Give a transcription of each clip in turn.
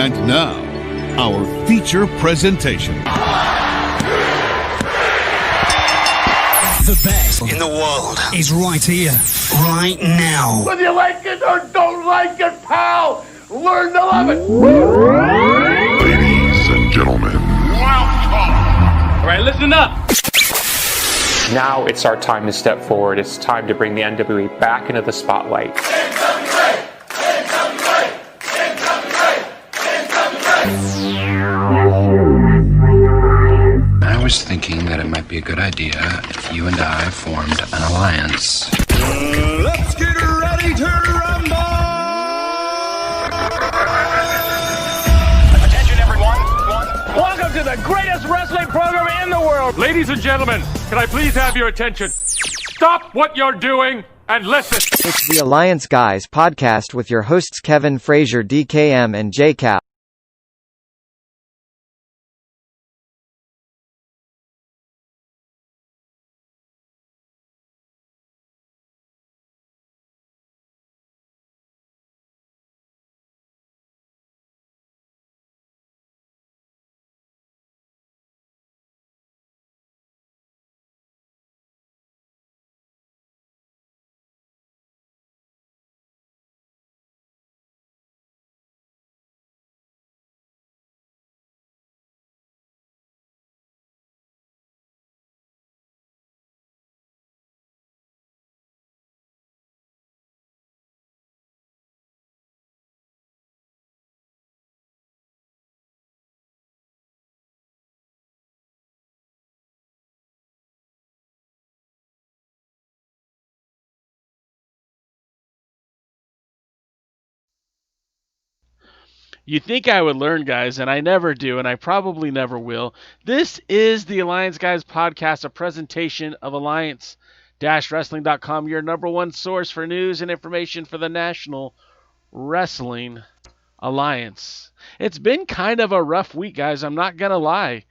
And now, our feature presentation. The best in the world is right here, right now. Whether you like it or don't like it, pal, learn to love it. Ladies and gentlemen, welcome. All right, listen up. Now it's our time to step forward. It's time to bring the NWA back into the spotlight. I was thinking that it might be a good idea if you and I formed an alliance. Let's get ready to rumble! Attention, everyone. Welcome to the greatest wrestling program in the world. Ladies and gentlemen, can I please have your attention? Stop what you're doing and listen. It's the Alliance Guys podcast with your hosts Kevin Frazier, DKM, and JCap. You think I would learn, guys, and I never do, and I probably never will. This is the Alliance Guys podcast, a presentation of Alliance-Wrestling.com, your number one source for news and information for the National Wrestling Alliance. It's been kind of a rough week, guys. I'm not going to lie.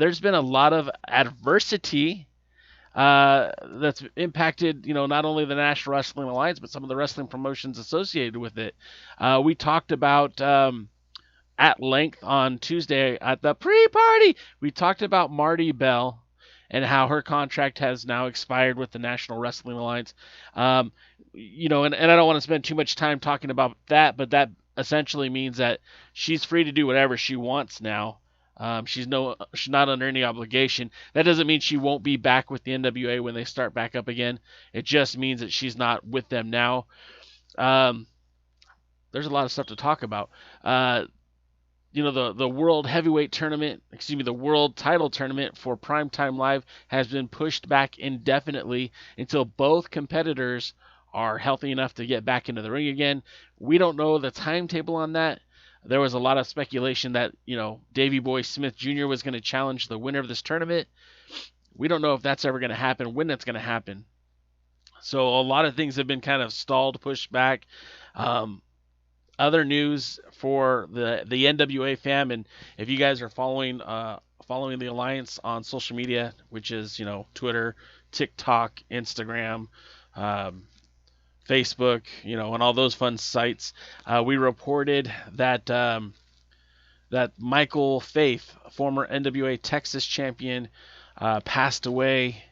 There's been a lot of adversity that's impacted, not only the National Wrestling Alliance, but some of the wrestling promotions associated with it. We talked about, at length on Tuesday at the pre-party, we talked about Marty Bell and how her contract has now expired with the National Wrestling Alliance. And I don't want to spend too much time talking about that, but that essentially means that she's free to do whatever she wants now. She's not under any obligation. That doesn't mean she won't be back with the NWA when they start back up again. It just means that she's not with them now. There's a lot of stuff to talk about. The World Heavyweight Tournament, the World Title Tournament for Primetime Live has been pushed back indefinitely until both competitors are healthy enough to get back into the ring again. We don't know the timetable on that. There was a lot of speculation that, Davey Boy Smith Jr. was going to challenge the winner of this tournament. We don't know if that's ever going to happen, when that's going to happen. So a lot of things have been kind of stalled, pushed back. Other news for the NWA fam, and if you guys are following the Alliance on social media, which is, Twitter, TikTok, Instagram, Facebook, and all those fun sites, we reported that that Michael Faith, former NWA Texas champion, passed away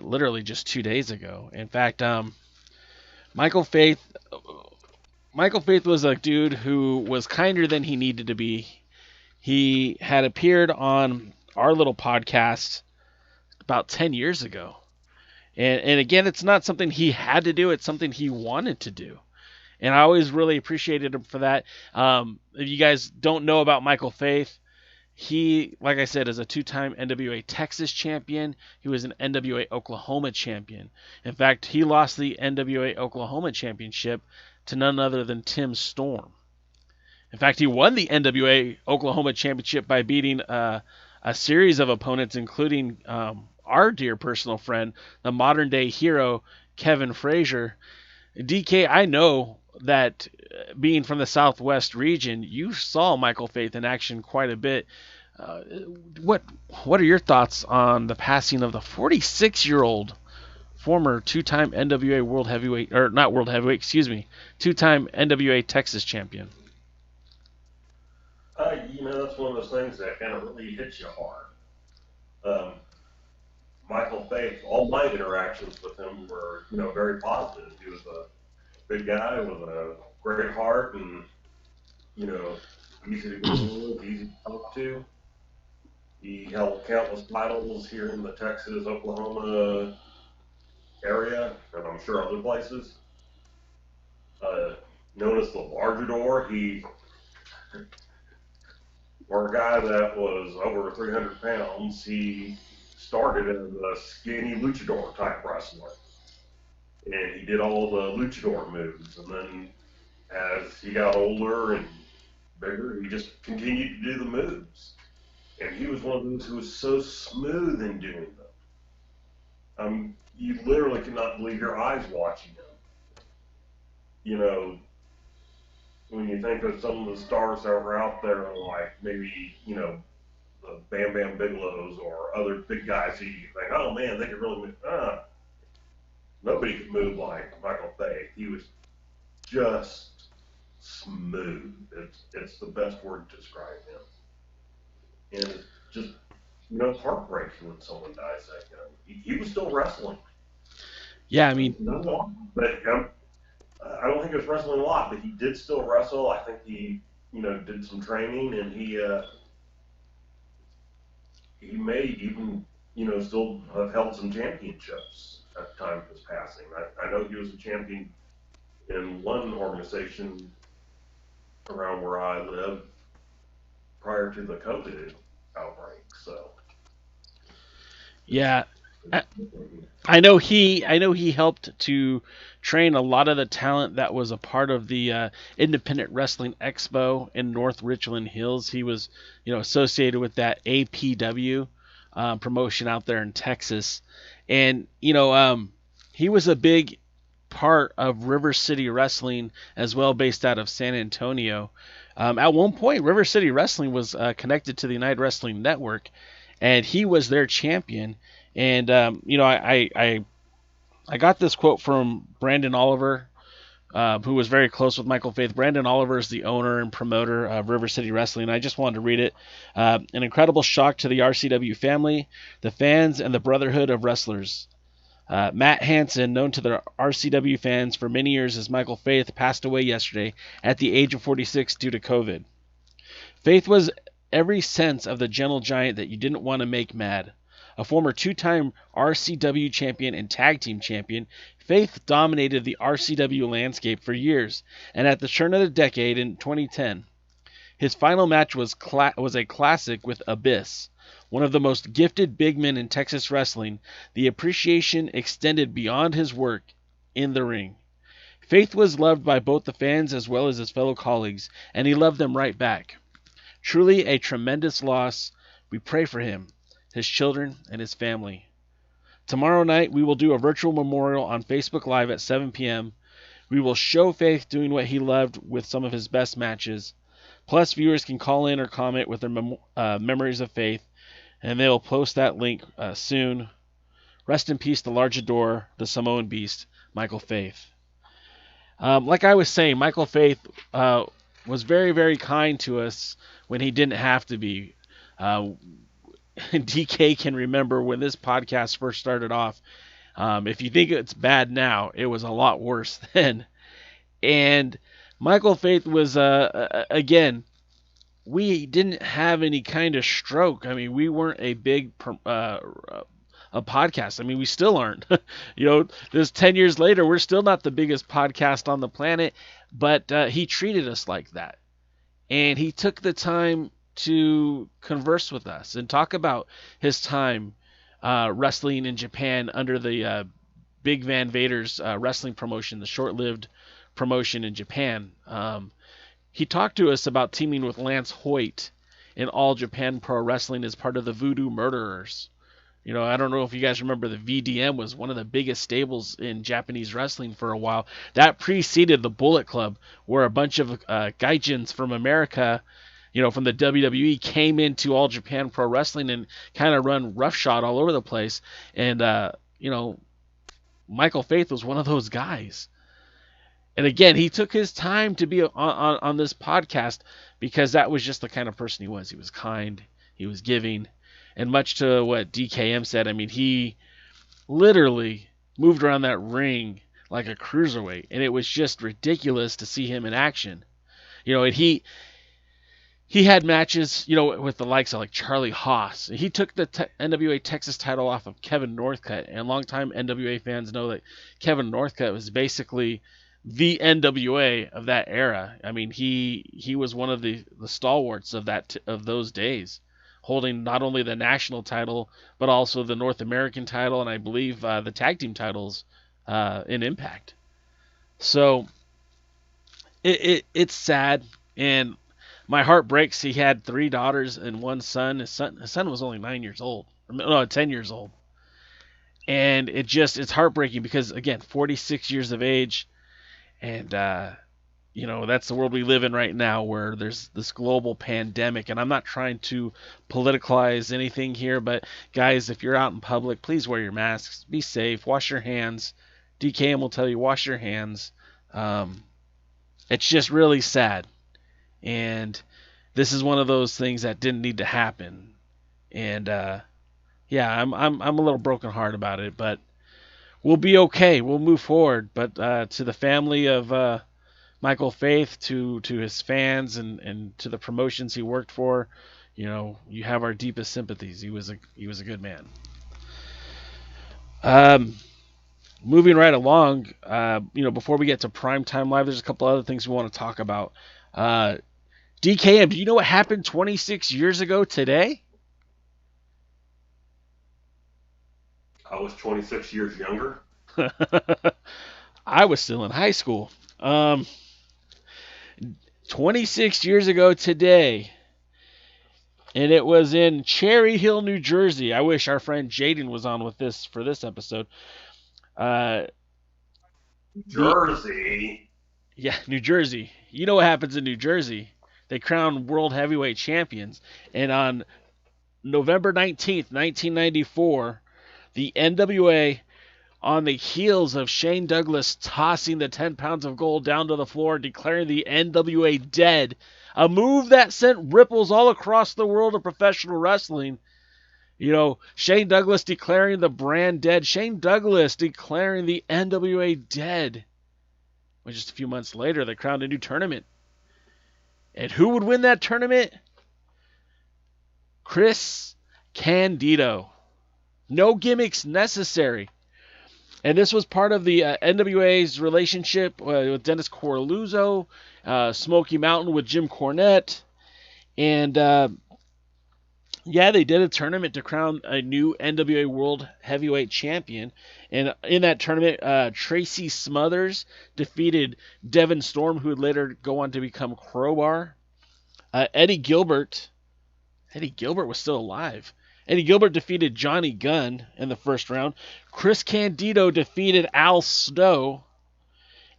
literally just 2 days ago. In fact, Michael Faith was a dude who was kinder than he needed to be. He had appeared on our little podcast about 10 years ago. And again, it's not something he had to do. It's something he wanted to do. And I always really appreciated him for that. If you guys don't know about Michael Faith, he, like I said, is a two-time NWA Texas champion. He was an NWA Oklahoma champion. In fact, he lost the NWA Oklahoma championship to none other than Tim Storm. In fact, he won the NWA Oklahoma championship by beating a series of opponents, including our dear personal friend, the modern-day hero, Kevin Frazier. DK, I know that being from the Southwest region, you saw Michael Faith in action quite a bit. What are your thoughts on the passing of the 46-year-old former two-time NWA World Heavyweight, or not World Heavyweight, two-time NWA Texas champion? man, that's one of those things that kind of really hits you hard. Michael Faith, all my interactions with him were, very positive. He was a big guy with a great heart and, easy to go with, easy to talk to. He held countless titles here in the Texas, Oklahoma area, and I'm sure other places. Known as the Largador, for a guy that was over 300 pounds, he started as a skinny luchador type wrestler. And he did all the luchador moves. And then as he got older and bigger, he just continued to do the moves. And he was one of those who was so smooth in doing them. You literally could not believe your eyes watching him. When you think of some of the stars that were out there, like maybe, the Bam Bam Bigelows or other big guys who you think, oh man, they could really move. Nobody could move like Michael Faith. He was just smooth. It's the best word to describe him. And it's just, heartbreaking when someone dies that young. He was still wrestling. Yeah, I mean, not long, but I don't think he was wrestling a lot, but he did still wrestle. I think he, did some training, and he may even, still have held some championships at the time of his passing. I know he was a champion in one organization around where I live prior to the COVID outbreak. So, yeah, I know he helped to train a lot of the talent that was a part of the Independent Wrestling Expo in North Richland Hills. He was, associated with that APW promotion out there in Texas, and he was a big part of River City Wrestling as well, based out of San Antonio. At one point, River City Wrestling was connected to the United Wrestling Network, and he was their champion. And I got this quote from Brandon Oliver, who was very close with Michael Faith. Brandon Oliver is the owner and promoter of River City Wrestling, and I just wanted to read it. An incredible shock to the RCW family, the fans, and the brotherhood of wrestlers. Matt Hansen, known to the RCW fans for many years as Michael Faith, passed away yesterday at the age of 46 due to COVID. Faith was every sense of the gentle giant that you didn't want to make mad. A former two-time RCW champion and tag team champion, Faith dominated the RCW landscape for years, and at the turn of the decade in 2010, his final match was a classic with Abyss. One of the most gifted big men in Texas wrestling, the appreciation extended beyond his work in the ring. Faith was loved by both the fans as well as his fellow colleagues, and he loved them right back. Truly a tremendous loss. We pray for him, his children, and his family. Tomorrow night, we will do a virtual memorial on Facebook Live at 7 p.m. We will show Faith doing what he loved with some of his best matches. Plus, viewers can call in or comment with their memories of Faith, and they will post that link soon. Rest in peace, the Largador, the Samoan Beast, Michael Faith. Like I was saying, Michael Faith was very, very kind to us when he didn't have to be. DK can remember when this podcast first started off. If you think it's bad now, it was a lot worse then. And Michael Faith was, again, we didn't have any kind of stroke. I mean, we weren't a big a podcast. I mean, we still aren't. This 10 years later, we're still not the biggest podcast on the planet, but he treated us like that. And he took the time to converse with us and talk about his time wrestling in Japan under the Big Van Vader's wrestling promotion, the short-lived promotion in Japan. He talked to us about teaming with Lance Hoyt in All Japan Pro Wrestling as part of the Voodoo Murderers. I don't know if you guys remember, the VDM was one of the biggest stables in Japanese wrestling for a while. That preceded the Bullet Club, where a bunch of gaijins from America, from the WWE, came into All Japan Pro Wrestling and kind of run roughshod all over the place. And, Michael Faith was one of those guys. And again, he took his time to be on this podcast because that was just the kind of person he was. He was kind, he was giving, and much to what DKM said, I mean, he literally moved around that ring like a cruiserweight, and it was just ridiculous to see him in action. You know, and he had matches, you know, with the likes of like Charlie Haas. He took the NWA Texas title off of Kevin Northcutt, and longtime NWA fans know that Kevin Northcutt was basically the NWA of that era. I mean, he was one of the stalwarts of of those days, holding not only the national title but also the North American title, and I believe the tag team titles in Impact. So it's sad, and my heart breaks. He had 3 daughters and 1 son. His son was only 10 years old, and it's heartbreaking because, again, 46 years of age. And, you know, that's the world we live in right now, where there's this global pandemic. And I'm not trying to politicalize anything here, but guys, if you're out in public, please wear your masks, be safe, wash your hands. DKM will tell you, wash your hands. It's just really sad. And this is one of those things that didn't need to happen. And, yeah, I'm a little brokenhearted about it, but we'll be okay. We'll move forward. But to the family of Michael Faith, to his fans, and to the promotions he worked for, you know, you have our deepest sympathies. He was a good man. Moving right along, you know, before we get to Primetime Live, there's a couple other things we want to talk about. DKM, do you know what happened 26 years ago today? I was 26 years younger. I was still in high school. 26 years ago today, and it was in Cherry Hill, New Jersey. I wish our friend Jaden was on with this for this episode. Jersey. Yeah, New Jersey. You know what happens in New Jersey? They crown World Heavyweight Champions, and on November 19th, 1994, the NWA, on the heels of Shane Douglas tossing the 10 pounds of gold down to the floor, declaring the NWA dead, a move that sent ripples all across the world of professional wrestling. You know, Shane Douglas declaring the brand dead. Shane Douglas declaring the NWA dead. Well, just a few months later, they crowned a new tournament. And who would win that tournament? Chris Candido. No gimmicks necessary. And this was part of the NWA's relationship with Dennis Coralluzzo, Smoky Mountain with Jim Cornette. And, yeah, they did a tournament to crown a new NWA World Heavyweight Champion. And in that tournament, Tracy Smothers defeated Devin Storm, who would later go on to become Crowbar. Eddie Gilbert was still alive. Eddie Gilbert defeated Johnny Gunn in the first round. Chris Candido defeated Al Snow.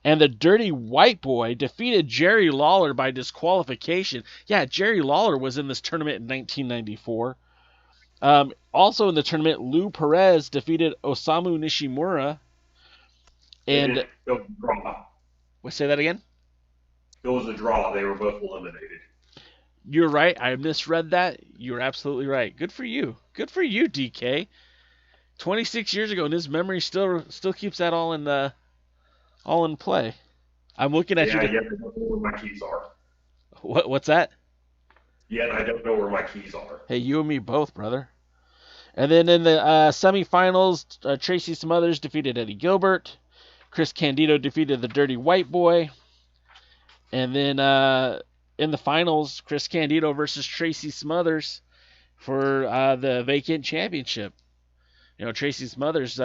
And the Dirty White Boy defeated Jerry Lawler by disqualification. Yeah, Jerry Lawler was in this tournament in 1994. Also in the tournament, Lou Perez defeated Osamu Nishimura. And say that again? It was a draw. They were both eliminated. You're right. I misread that. You're absolutely right. Good for you. Good for you, DK. 26 years ago, and his memory still keeps that all in play. I'm looking at you. Yeah, I don't know where my keys are. What's that? Yeah, I don't know where my keys are. Hey, you and me both, brother. And then in the semifinals, Tracy Smothers defeated Eddie Gilbert. Chris Candido defeated the Dirty White Boy. And then in the finals, Chris Candido versus Tracy Smothers for the vacant championship. You know, Tracy Smothers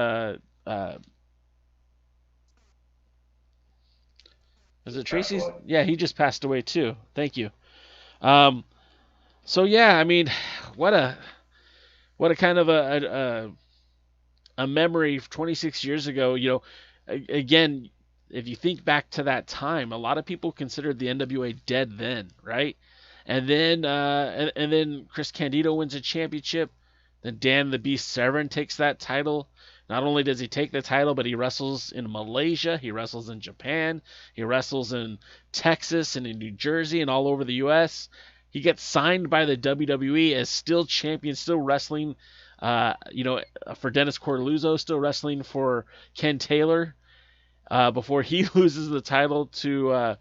is it Tracy's? Yeah, he just passed away too. Thank you. So yeah, I mean, what a kind of a memory 26 years ago. You know, again, if you think back to that time, a lot of people considered the NWA dead then, right? And then and then Chris Candido wins a championship. Then Dan the Beast Severn takes that title. Not only does he take the title, but he wrestles in Malaysia, he wrestles in Japan, he wrestles in Texas and in New Jersey and all over the U.S. He gets signed by the WWE as still champion, still wrestling, for Dennis Cordeluzzo, still wrestling for Ken Taylor, before he loses the title to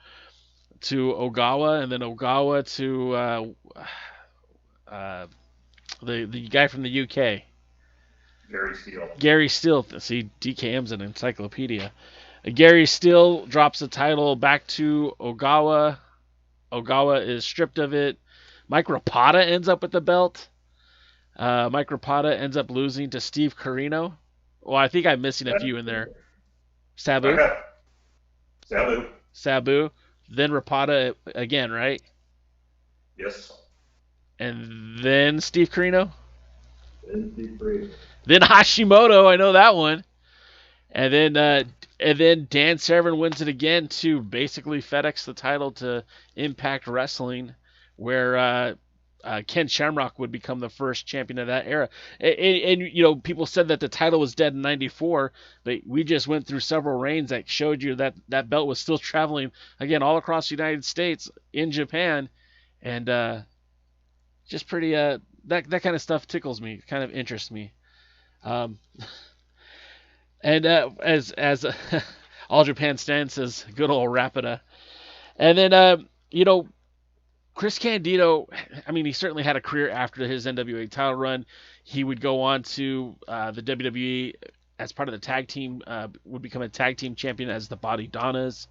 Ogawa, and then Ogawa to the guy from the UK. Gary Steele. See, DKM's an encyclopedia. Gary Steele drops the title back to Ogawa. Ogawa is stripped of it. Mike Rapata ends up with the belt. Mike Rapata ends up losing to Steve Corino. Well, I think I'm missing a few in there. Sabu. Then Rapata again, right? Yes. And then Steve Corino. Then Hashimoto, I know that one. And then Dan Severn wins it again to basically FedEx the title to Impact Wrestling, where Ken Shamrock would become the first champion of that era. And people said that the title was dead in '94, but we just went through several reigns that showed you that that belt was still traveling again all across the United States, in Japan, and just pretty that kind of stuff tickles me, kind of interests me. As All Japan Stan says, good old Rapida. And then Chris Candido, I mean, he certainly had a career after his NWA title run. He would go on to the WWE as part of the tag team, would become a tag team champion as the Body Donnas,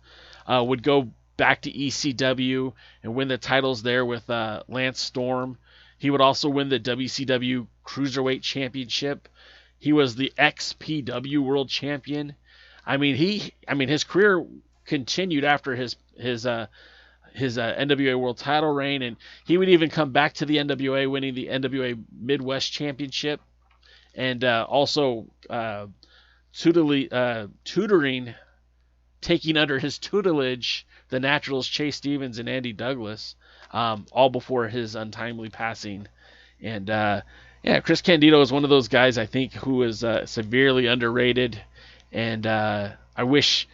would go back to ECW and win the titles there with Lance Storm. He would also win the WCW Cruiserweight Championship. He was the XPW World Champion. I mean, his career continued after his NWA World Title reign, and he would even come back to the NWA, winning the NWA Midwest Championship, and also tutoring, taking under his tutelage the Naturals Chase Stevens and Andy Douglas, all before his untimely passing. And Chris Candido is one of those guys, I think, who is severely underrated, and I wish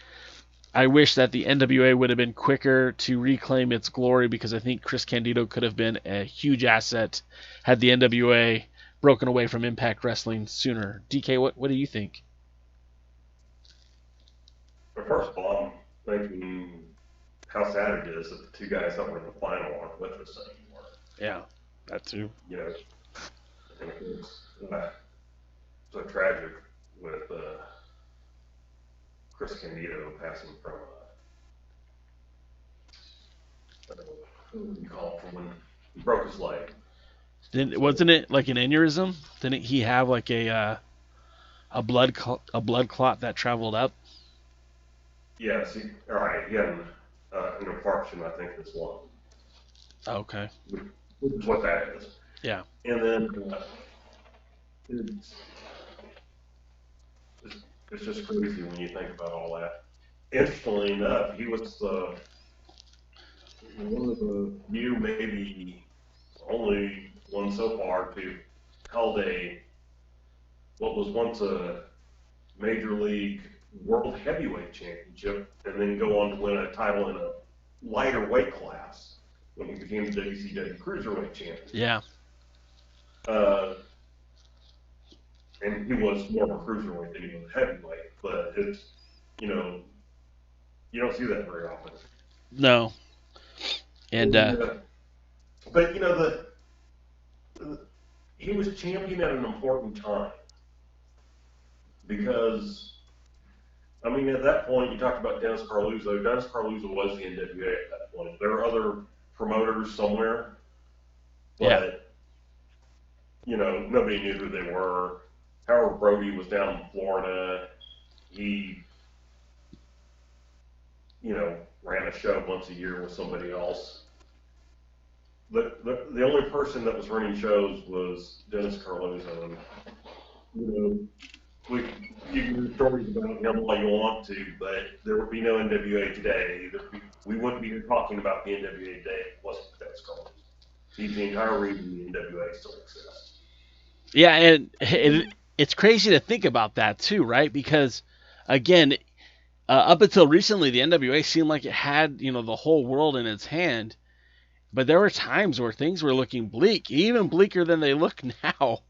that the NWA would have been quicker to reclaim its glory, because I think Chris Candido could have been a huge asset had the NWA broken away from Impact Wrestling sooner. DK, what do you think? First of all, I'm thinking how sad it is that the two guys that were in the final aren't with us anymore. Yeah, that too. I think it's so tragic with Chris Candido passing from what do you call it, from when he broke his leg. Wasn't it like an aneurysm? Didn't he have like a blood clot that traveled up? Yes, he had an infarction, I think, this lung. Okay. Which is what that is. Yeah. And then it's just crazy when you think about all that. Interestingly enough, he was one of the few, maybe only one so far, to held what was once a Major League World Heavyweight Championship, and then go on to win a title in a lighter weight class when he became the WCW Cruiserweight Champion. Yeah. And he was more of a cruiserweight than he was a heavyweight, but it's, you don't see that very often. No. And but he was champion at an important time, because I mean, at that point, you talked about Dennis Carluzzo. Dennis Carluzzo was the NWA at that point. There were other promoters somewhere, but nobody knew who they were. Howard Brody was down in Florida. He, ran a show once a year with somebody else. The only person that was running shows was Dennis Carluzzo. And, you can read stories about him all you want to, but there would be no NWA today. We wouldn't be here talking about the NWA today if it wasn't for Dennis Carluzzo. He's the entire reason the NWA still exists. Yeah, and it's crazy to think about that too, right? Because again, up until recently, the NWA seemed like it had, the whole world in its hand. But there were times where things were looking bleak, even bleaker than they look now.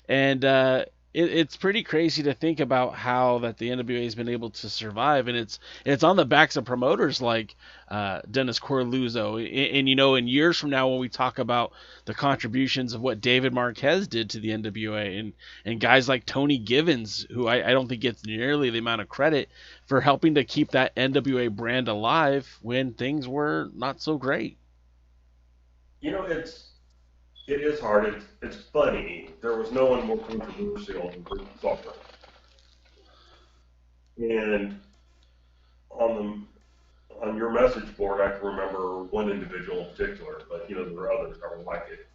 And it's pretty crazy to think about how that the NWA has been able to survive. And it's on the backs of promoters like Dennis Corluzzo. And in years from now, when we talk about the contributions of what David Marquez did to the NWA and guys like Tony Givens, who I don't think gets nearly the amount of credit for helping to keep that NWA brand alive when things were not so great. It is hard. It's funny. There was no one more controversial than Chris Candido. And on your message board, I can remember one individual in particular, but there were others that were like it.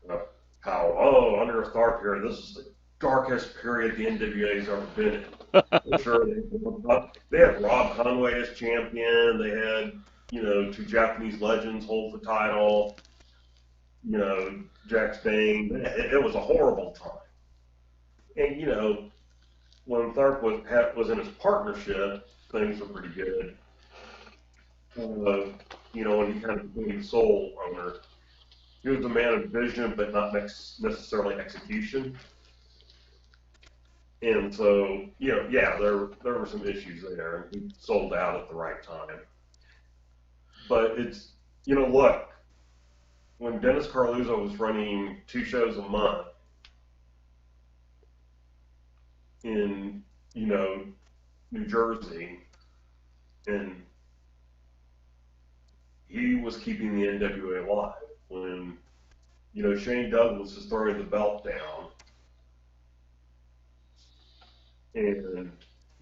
Under a Tharp period, this is the darkest period the NWA's ever been in. I'm sure they had Rob Conway as champion. They had two Japanese legends hold the title. Jack Sting. It was a horrible time. And, when Tharp was in his partnership, things were pretty good. When he kind of became the sole owner, he was a man of vision, but not necessarily execution. And so, there were some issues there, and he sold out at the right time. But it's, look, when Dennis Corluzzo was running 2 shows a month in, New Jersey, and he was keeping the NWA alive. When, Shane Douglas is throwing the belt down and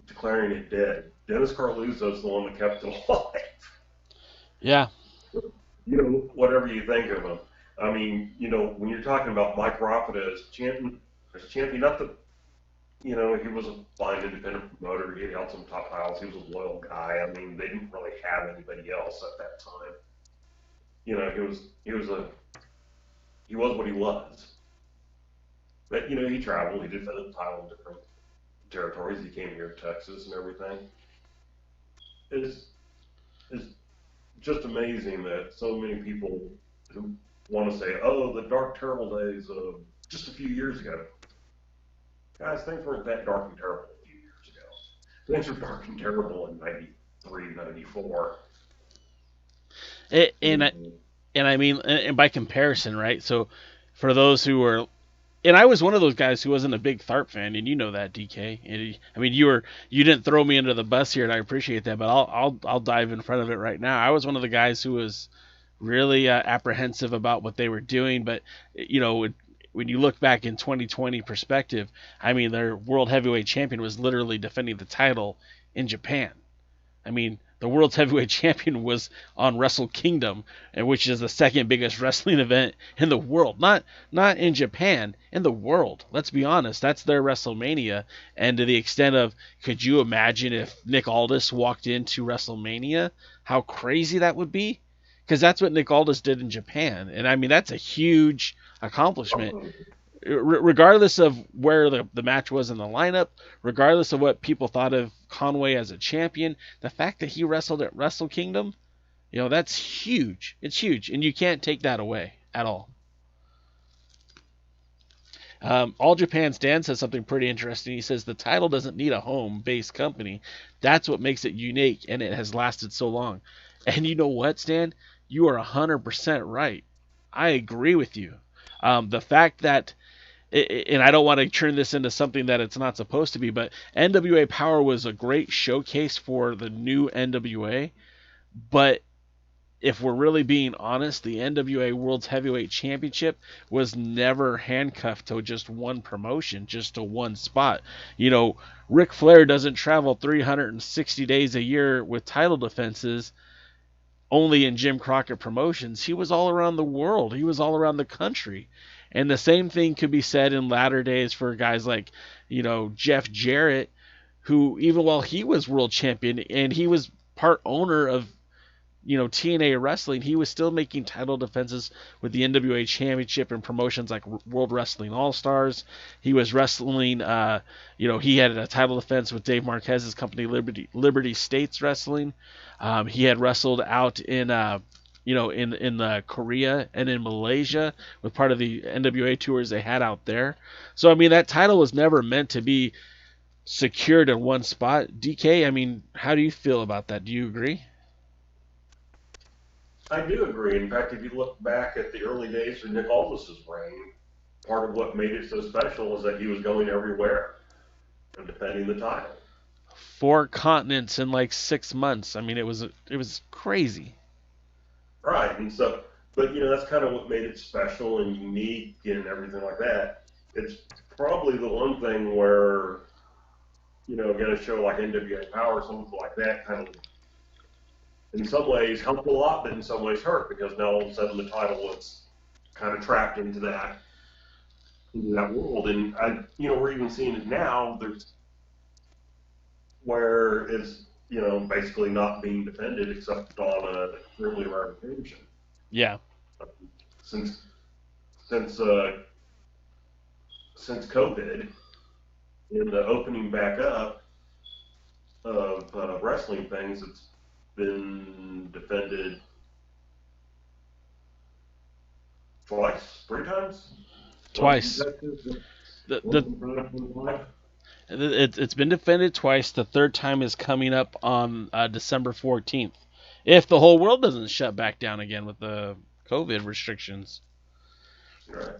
declaring it dead, Dennis Corluzzo's the one that kept it alive. Yeah. Whatever you think of him. I mean, when you're talking about Mike Rapida as champion, not that, he was a fine independent promoter. He held some top titles. He was a loyal guy. I mean, they didn't really have anybody else at that time. He was what he was. But, he traveled. He defended the title in different territories. He came here to Texas and everything. It's just amazing that so many people who want to say, the dark, terrible days of just a few years ago. Guys, things weren't that dark and terrible a few years ago. Things were dark and terrible in 93, 94. And by comparison, right? So for those who were, and I was one of those guys who wasn't a big Tharp fan, and you know that, DK. And you didn't throw me under the bus here, and I appreciate that. But I'll dive in front of it right now. I was one of the guys who was really apprehensive about what they were doing. But when you look back in 2020 perspective, their world heavyweight champion was literally defending the title in Japan. The world's heavyweight champion was on Wrestle Kingdom, which is the second biggest wrestling event in the world. Not in Japan, in the world. Let's be honest, that's their WrestleMania. And to the extent of, could you imagine if Nick Aldis walked into WrestleMania? How crazy that would be? Because that's what Nick Aldis did in Japan. And that's a huge accomplishment. Regardless of where the match was in the lineup, regardless of what people thought of Conway as a champion, the fact that he wrestled at Wrestle Kingdom, that's huge. It's huge, and you can't take that away at all. All Japan's Dan says something pretty interesting. He says the title doesn't need a home-based company. That's what makes it unique, and it has lasted so long. And you know what, Stan? You are 100% right. I agree with you. The fact that, and I don't want to turn this into something that it's not supposed to be, but NWA Power was a great showcase for the new NWA. But if we're really being honest, the NWA Worlds Heavyweight Championship was never handcuffed to just one promotion, just to one spot. Ric Flair doesn't travel 360 days a year with title defenses only in Jim Crockett Promotions. He was all around the world. He was all around the country. And the same thing could be said in latter days for guys like, Jeff Jarrett, who even while he was world champion and he was part owner of TNA wrestling, he was still making title defenses with the NWA Championship and promotions like World Wrestling All-Stars. He was wrestling, he had a title defense with Dave Marquez's company, Liberty States Wrestling. He had wrestled out in Korea and in Malaysia with part of the NWA tours they had out there. So, I mean, that title was never meant to be secured in one spot. DK, I mean, how do you feel about that? Do you agree? I do agree. In fact, if you look back at the early days of Nick Aldis's reign, part of what made it so special is that he was going everywhere and defending the title. 4 continents in like 6 months. I mean, it was crazy. Right, and so, but that's kind of what made it special and unique and everything like that. It's probably the one thing where, again, a show like NWA Power, something like that, kind of, in some ways helped a lot, but in some ways hurt, because now all of a sudden the title was kind of trapped into that world. And we're even seeing it now. There's where it's basically not being defended except on a really rare occasion. Yeah. Since COVID, in the opening back up of wrestling things, it's been defended twice, 3 times? Twice. It's been defended twice. The 3rd time is coming up on December 14th. If the whole world doesn't shut back down again with the COVID restrictions. Right.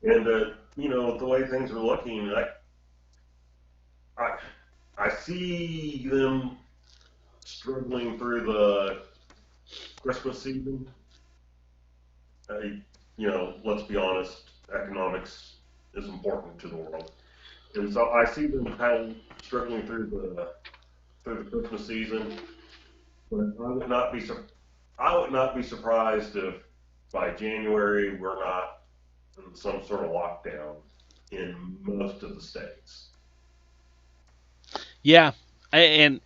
And, the way things are looking, I see them struggling through the Christmas season. Let's be honest, economics is important to the world. And so I see them kind of struggling through the Christmas season, but I would not be surprised if by January we're not in some sort of lockdown in most of the states. Yeah, and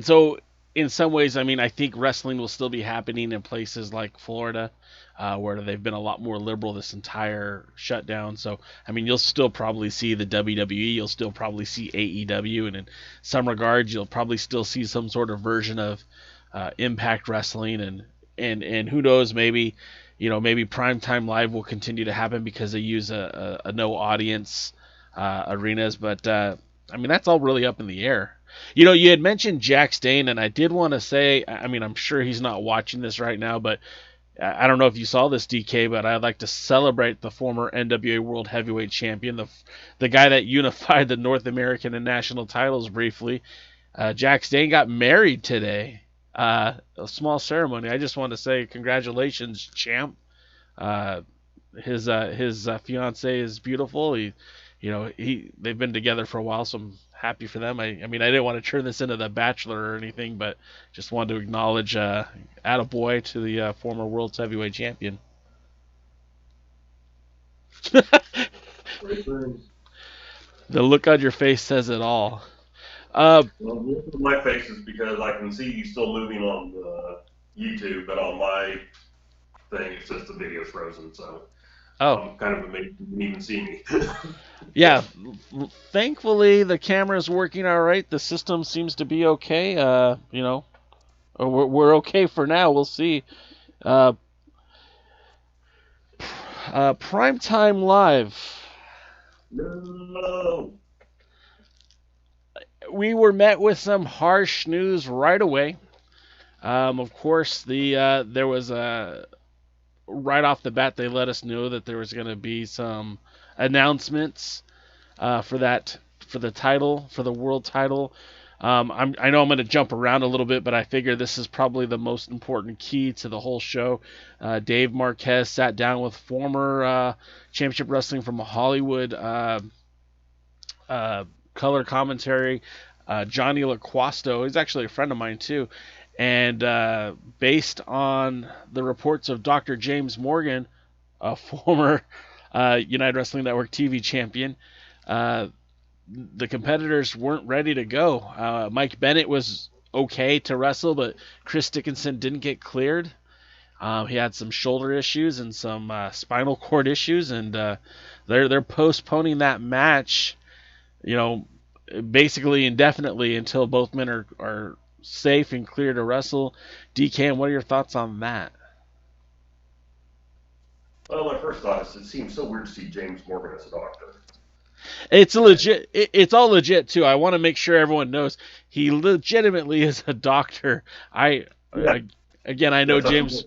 so in some ways, I mean, I think wrestling will still be happening in places like Florida, where they've been a lot more liberal this entire shutdown. So, I mean, you'll still probably see the WWE, you'll still probably see AEW, and in some regards, you'll probably still see some sort of version of Impact Wrestling, and who knows, maybe Primetime Live will continue to happen because they use a no audience arenas, but I mean, that's all really up in the air. You had mentioned Jack Stane, and I did want to say, I mean, I'm sure he's not watching this right now, but I don't know if you saw this, DK, but I'd like to celebrate the former NWA World Heavyweight Champion, the guy that unified the North American and national titles briefly. Jack Stane got married today. A small ceremony. I just want to say congratulations, champ. His fiance is beautiful. They've been together for a while, so I'm happy for them. I mean, I didn't want to turn this into The Bachelor or anything, but just wanted to acknowledge attaboy to the former World's Heavyweight Champion. The look on your face says it all. Well, the look on my face is because I can see you still moving on the YouTube, but on my thing it says the video's frozen, so I'm kind of amazed you didn't even see me. Yeah, thankfully the camera's working all right. The system seems to be okay. We're okay for now. We'll see. Primetime Live. No. We were met with some harsh news right away. Of course, there was right off the bat they let us know that there was going to be some announcements for the title, for the world title. I know I'm going to jump around a little bit, but I figure this is probably the most important key to the whole show. Dave Marquez sat down with former Championship Wrestling from Hollywood color commentary, Johnny LaQuasto. He's actually a friend of mine too. And based on the reports of Dr. James Morgan, a former United Wrestling Network TV champion, the competitors weren't ready to go. Mike Bennett was okay to wrestle, but Chris Dickinson didn't get cleared. He had some shoulder issues and some spinal cord issues, and they're postponing that match, basically indefinitely until both men are safe and clear to wrestle. DK, what are your thoughts on that? Well, my first thought is it seems so weird to see James Morgan as a doctor. It's legit. It's all legit too. I want to make sure everyone knows he legitimately is a doctor. I know James.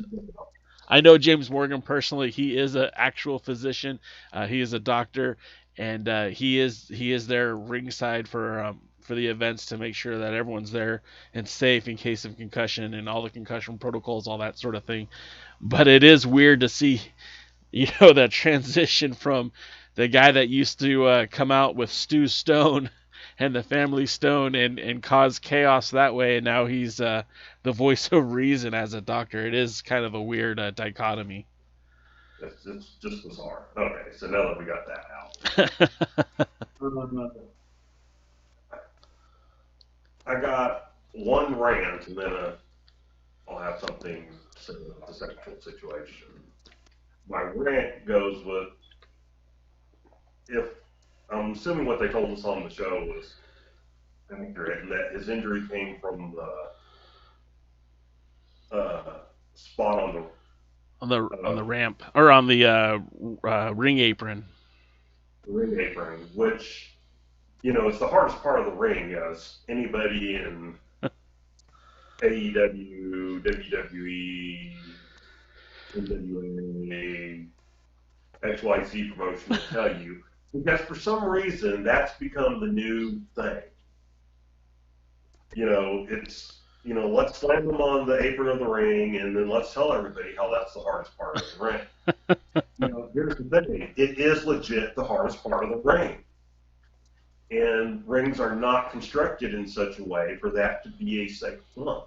I know James Morgan personally. He is an actual physician. He is a doctor, and he is there ringside for the events to make sure that everyone's there and safe in case of concussion and all the concussion protocols, all that sort of thing. But it is weird to see, that transition from the guy that used to come out with Stu Stone and the Family Stone and cause chaos that way, and now he's the voice of reason as a doctor. It is kind of a weird dichotomy. It's just bizarre. Okay, so now that we got that out. I got one rant, and then I'll have something to say about the sexual situation. My rant goes with, if I'm assuming what they told us on the show was accurate, and that his injury came from the spot on the ramp, or on the ring apron. The ring apron, which it's the hardest part of the ring, as anybody in AEW, WWE, NWA, XYZ promotion will tell you. Because for some reason, that's become the new thing. It's, let's slam them on the apron of the ring, and then let's tell everybody how that's the hardest part of the ring. Here's the thing. It is legit the hardest part of the ring. And rings are not constructed in such a way for that to be a safe bump.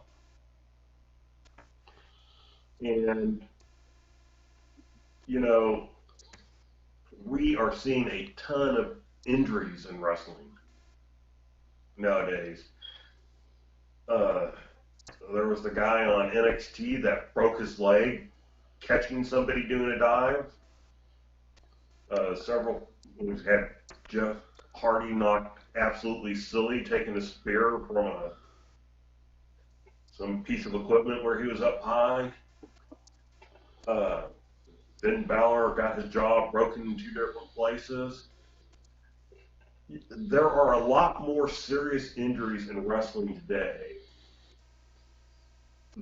And, we are seeing a ton of injuries in wrestling nowadays. There was the guy on NXT that broke his leg catching somebody doing a dive. We've had Jeff Hardy knocked absolutely silly taking a spear from some piece of equipment where he was up high. Finn Balor got his jaw broken in 2 different places. There are a lot more serious injuries in wrestling today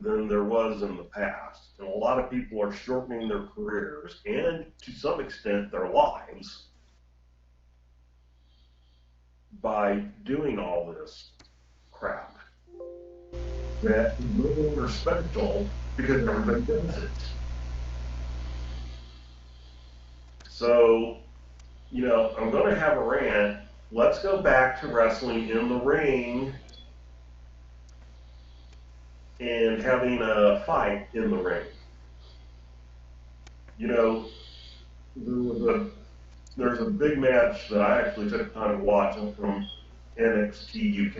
than there was in the past. And a lot of people are shortening their careers and, to some extent, their lives by doing all this crap that is no longer special because everybody does it. So, I'm going to have a rant. Let's go back to wrestling in the ring and having a fight in the ring. There's a big match that I actually took time to watch from NXT UK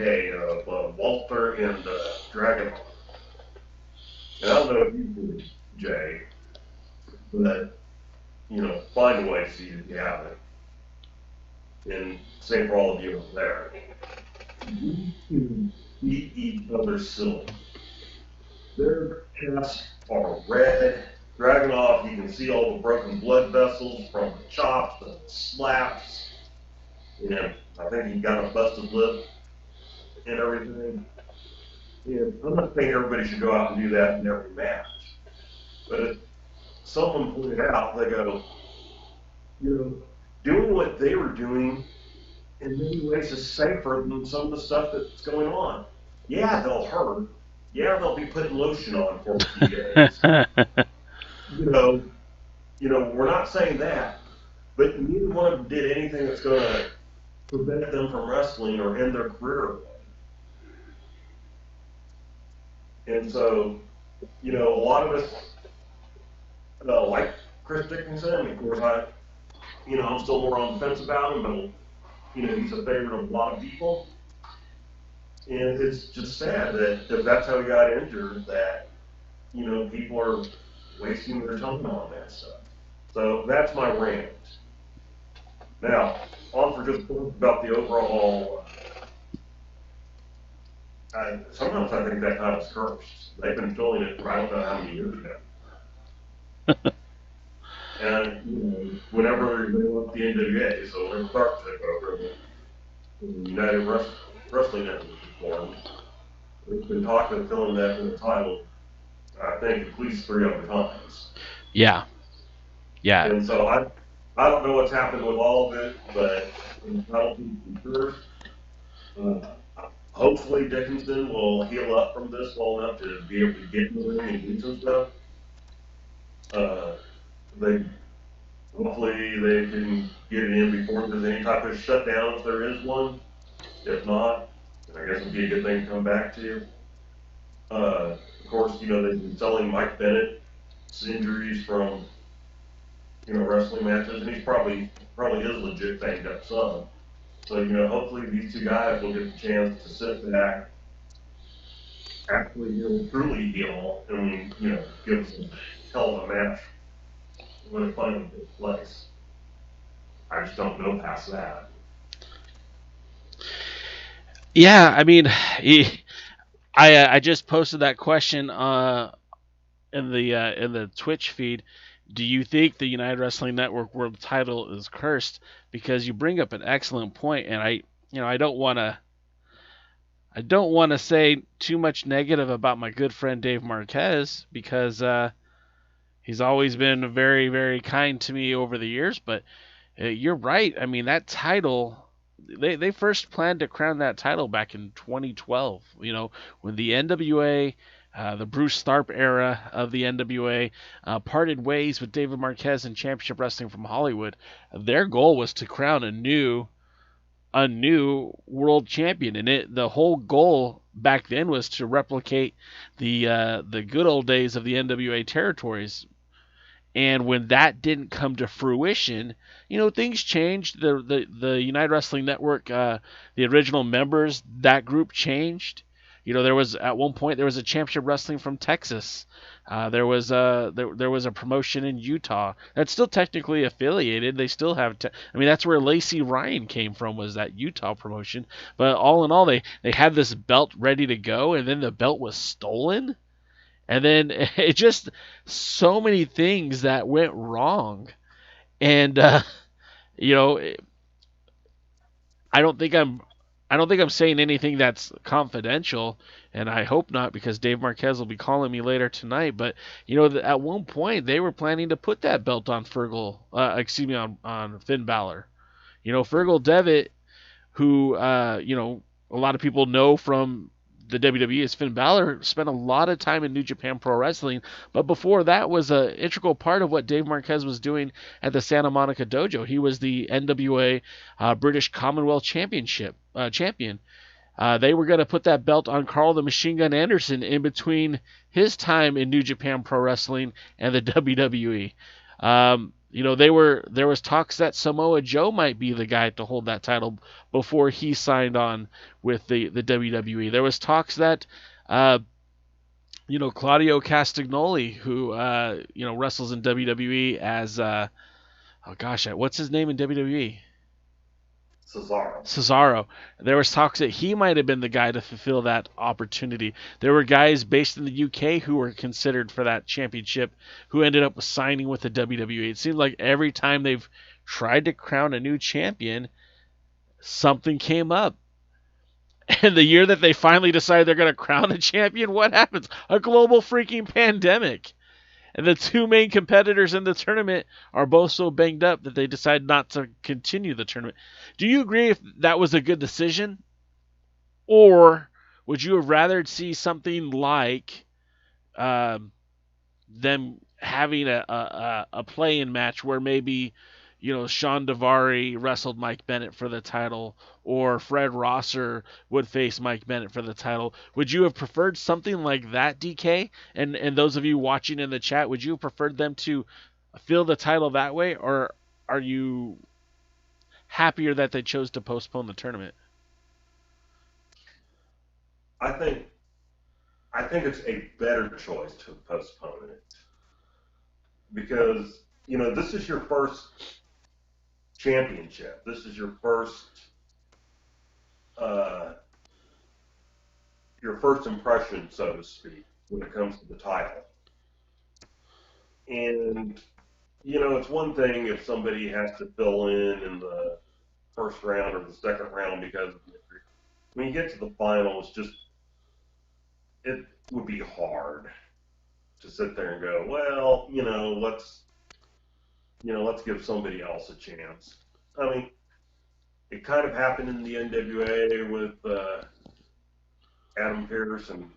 of Walter and Dragon. And I don't know if you do, Jay, but find a way to see it if you haven't. And same for all of you up there. You can beat each other silly. Their chests are red. Dragunov, you can see all the broken blood vessels from the chops and the slaps. And I think he got a busted lip and everything. And I'm not saying everybody should go out and do that in every match. But if someone pointed out, they go, doing what they were doing in many ways is safer than some of the stuff that's going on. Yeah, they'll hurt. Yeah, they'll be putting lotion on for a few days. We're not saying that, but neither one of them did anything that's going to prevent them from wrestling or end their career. And so, a lot of us, like Chris Dickinson, of course, I'm still more on the fence about him, but, he's a favorite of a lot of people. And it's just sad that if that's how he got injured, that, you know, people are wasting their time on that stuff. So that's my rant. Now, on for just about the overall. Sometimes I think that title's cursed. They've been filling it for I don't know how many years now. And you know, whenever they left the NWA, so whenever Clark took over, the United Wrestling Network was formed. There's been talk of filling that in the title, I think, at least 3 other times. Yeah. Yeah. And so I don't know what's happened with all of it, but I don't think first. Hopefully Dickinson will heal up from this well enough to be able to get in the ring and do some stuff. Hopefully they can get it in before there's any type of shutdown, if there is one. If not, I guess it'd be a good thing to come back to. Of course, you know, they've been selling Mike Bennett's injuries from, you know, wrestling matches, and he's probably is legit banged up some. So, you know, hopefully these 2 guys will get the chance to sit back, actually, you know, truly heal, and, you know, give us a hell of a match when it finally takes place. I just don't know past that. Yeah, I mean, I just posted that question in the Twitch feed. Do you think the United Wrestling Network World Title is cursed? Because you bring up an excellent point, and I don't want to say too much negative about my good friend Dave Marquez, because he's always been very, very kind to me over the years. But you're right. I mean, that title, they first planned to crown that title back in 2012. You know, when the NWA, the Bruce Tharpe era of the NWA, parted ways with David Marquez and Championship Wrestling from Hollywood. Their goal was to crown a new world champion, and the whole goal back then was to replicate the good old days of the NWA territories. And when that didn't come to fruition, you know, things changed. The United Wrestling Network, the original members, that group changed. You know, there was at one point there was a Championship Wrestling from Texas. There was a promotion in Utah that's still technically affiliated. They still have. I mean, that's where Lacey Ryan came from, was that Utah promotion. But all in all, they had this belt ready to go, and then the belt was stolen. And then it just so many things that went wrong. And you know, I don't think I'm saying anything that's confidential, and I hope not, because Dave Marquez will be calling me later tonight. But you know, at one point they were planning to put that belt on on Finn Balor. You know, Fergal Devitt, who you know, a lot of people know from the WWE as Finn Balor, spent a lot of time in New Japan Pro Wrestling, but before that was an integral part of what Dave Marquez was doing at the Santa Monica Dojo. He was the NWA British Commonwealth champion. They were going to put that belt on Carl the Machine Gun Anderson in between his time in New Japan Pro Wrestling and the WWE. You know, there was talks that Samoa Joe might be the guy to hold that title before he signed on with the WWE. There was talks that, you know, Claudio Castagnoli, who, you know, wrestles in WWE as, what's his name in WWE? Cesaro. There was talks that he might have been the guy to fulfill that opportunity. There were guys based in the UK who were considered for that championship who ended up signing with the WWE. It seemed like every time they've tried to crown a new champion, something came up. And the year that they finally decided they're going to crown a champion, what happens? A global freaking pandemic. And the 2 main competitors in the tournament are both so banged up that they decide not to continue the tournament. Do you agree if that was a good decision? Or would you have rather see something like them having a play-in match where maybe, you know, Sean Daivari wrestled Mike Bennett for the title, or Fred Rosser would face Mike Bennett for the title? Would you have preferred something like that, DK? And those of you watching in the chat, would you have preferred them to fill the title that way, or are you happier that they chose to postpone the tournament? I think it's a better choice to postpone it because this is your first championship. This is your first impression, so to speak, when it comes to the title. And it's one thing if somebody has to fill in the first round or the second round because of injury. When you get to the finals, it would be hard to sit there and go, well, let's give somebody else a chance. I mean, it kind of happened in the NWA with Adam Pearce and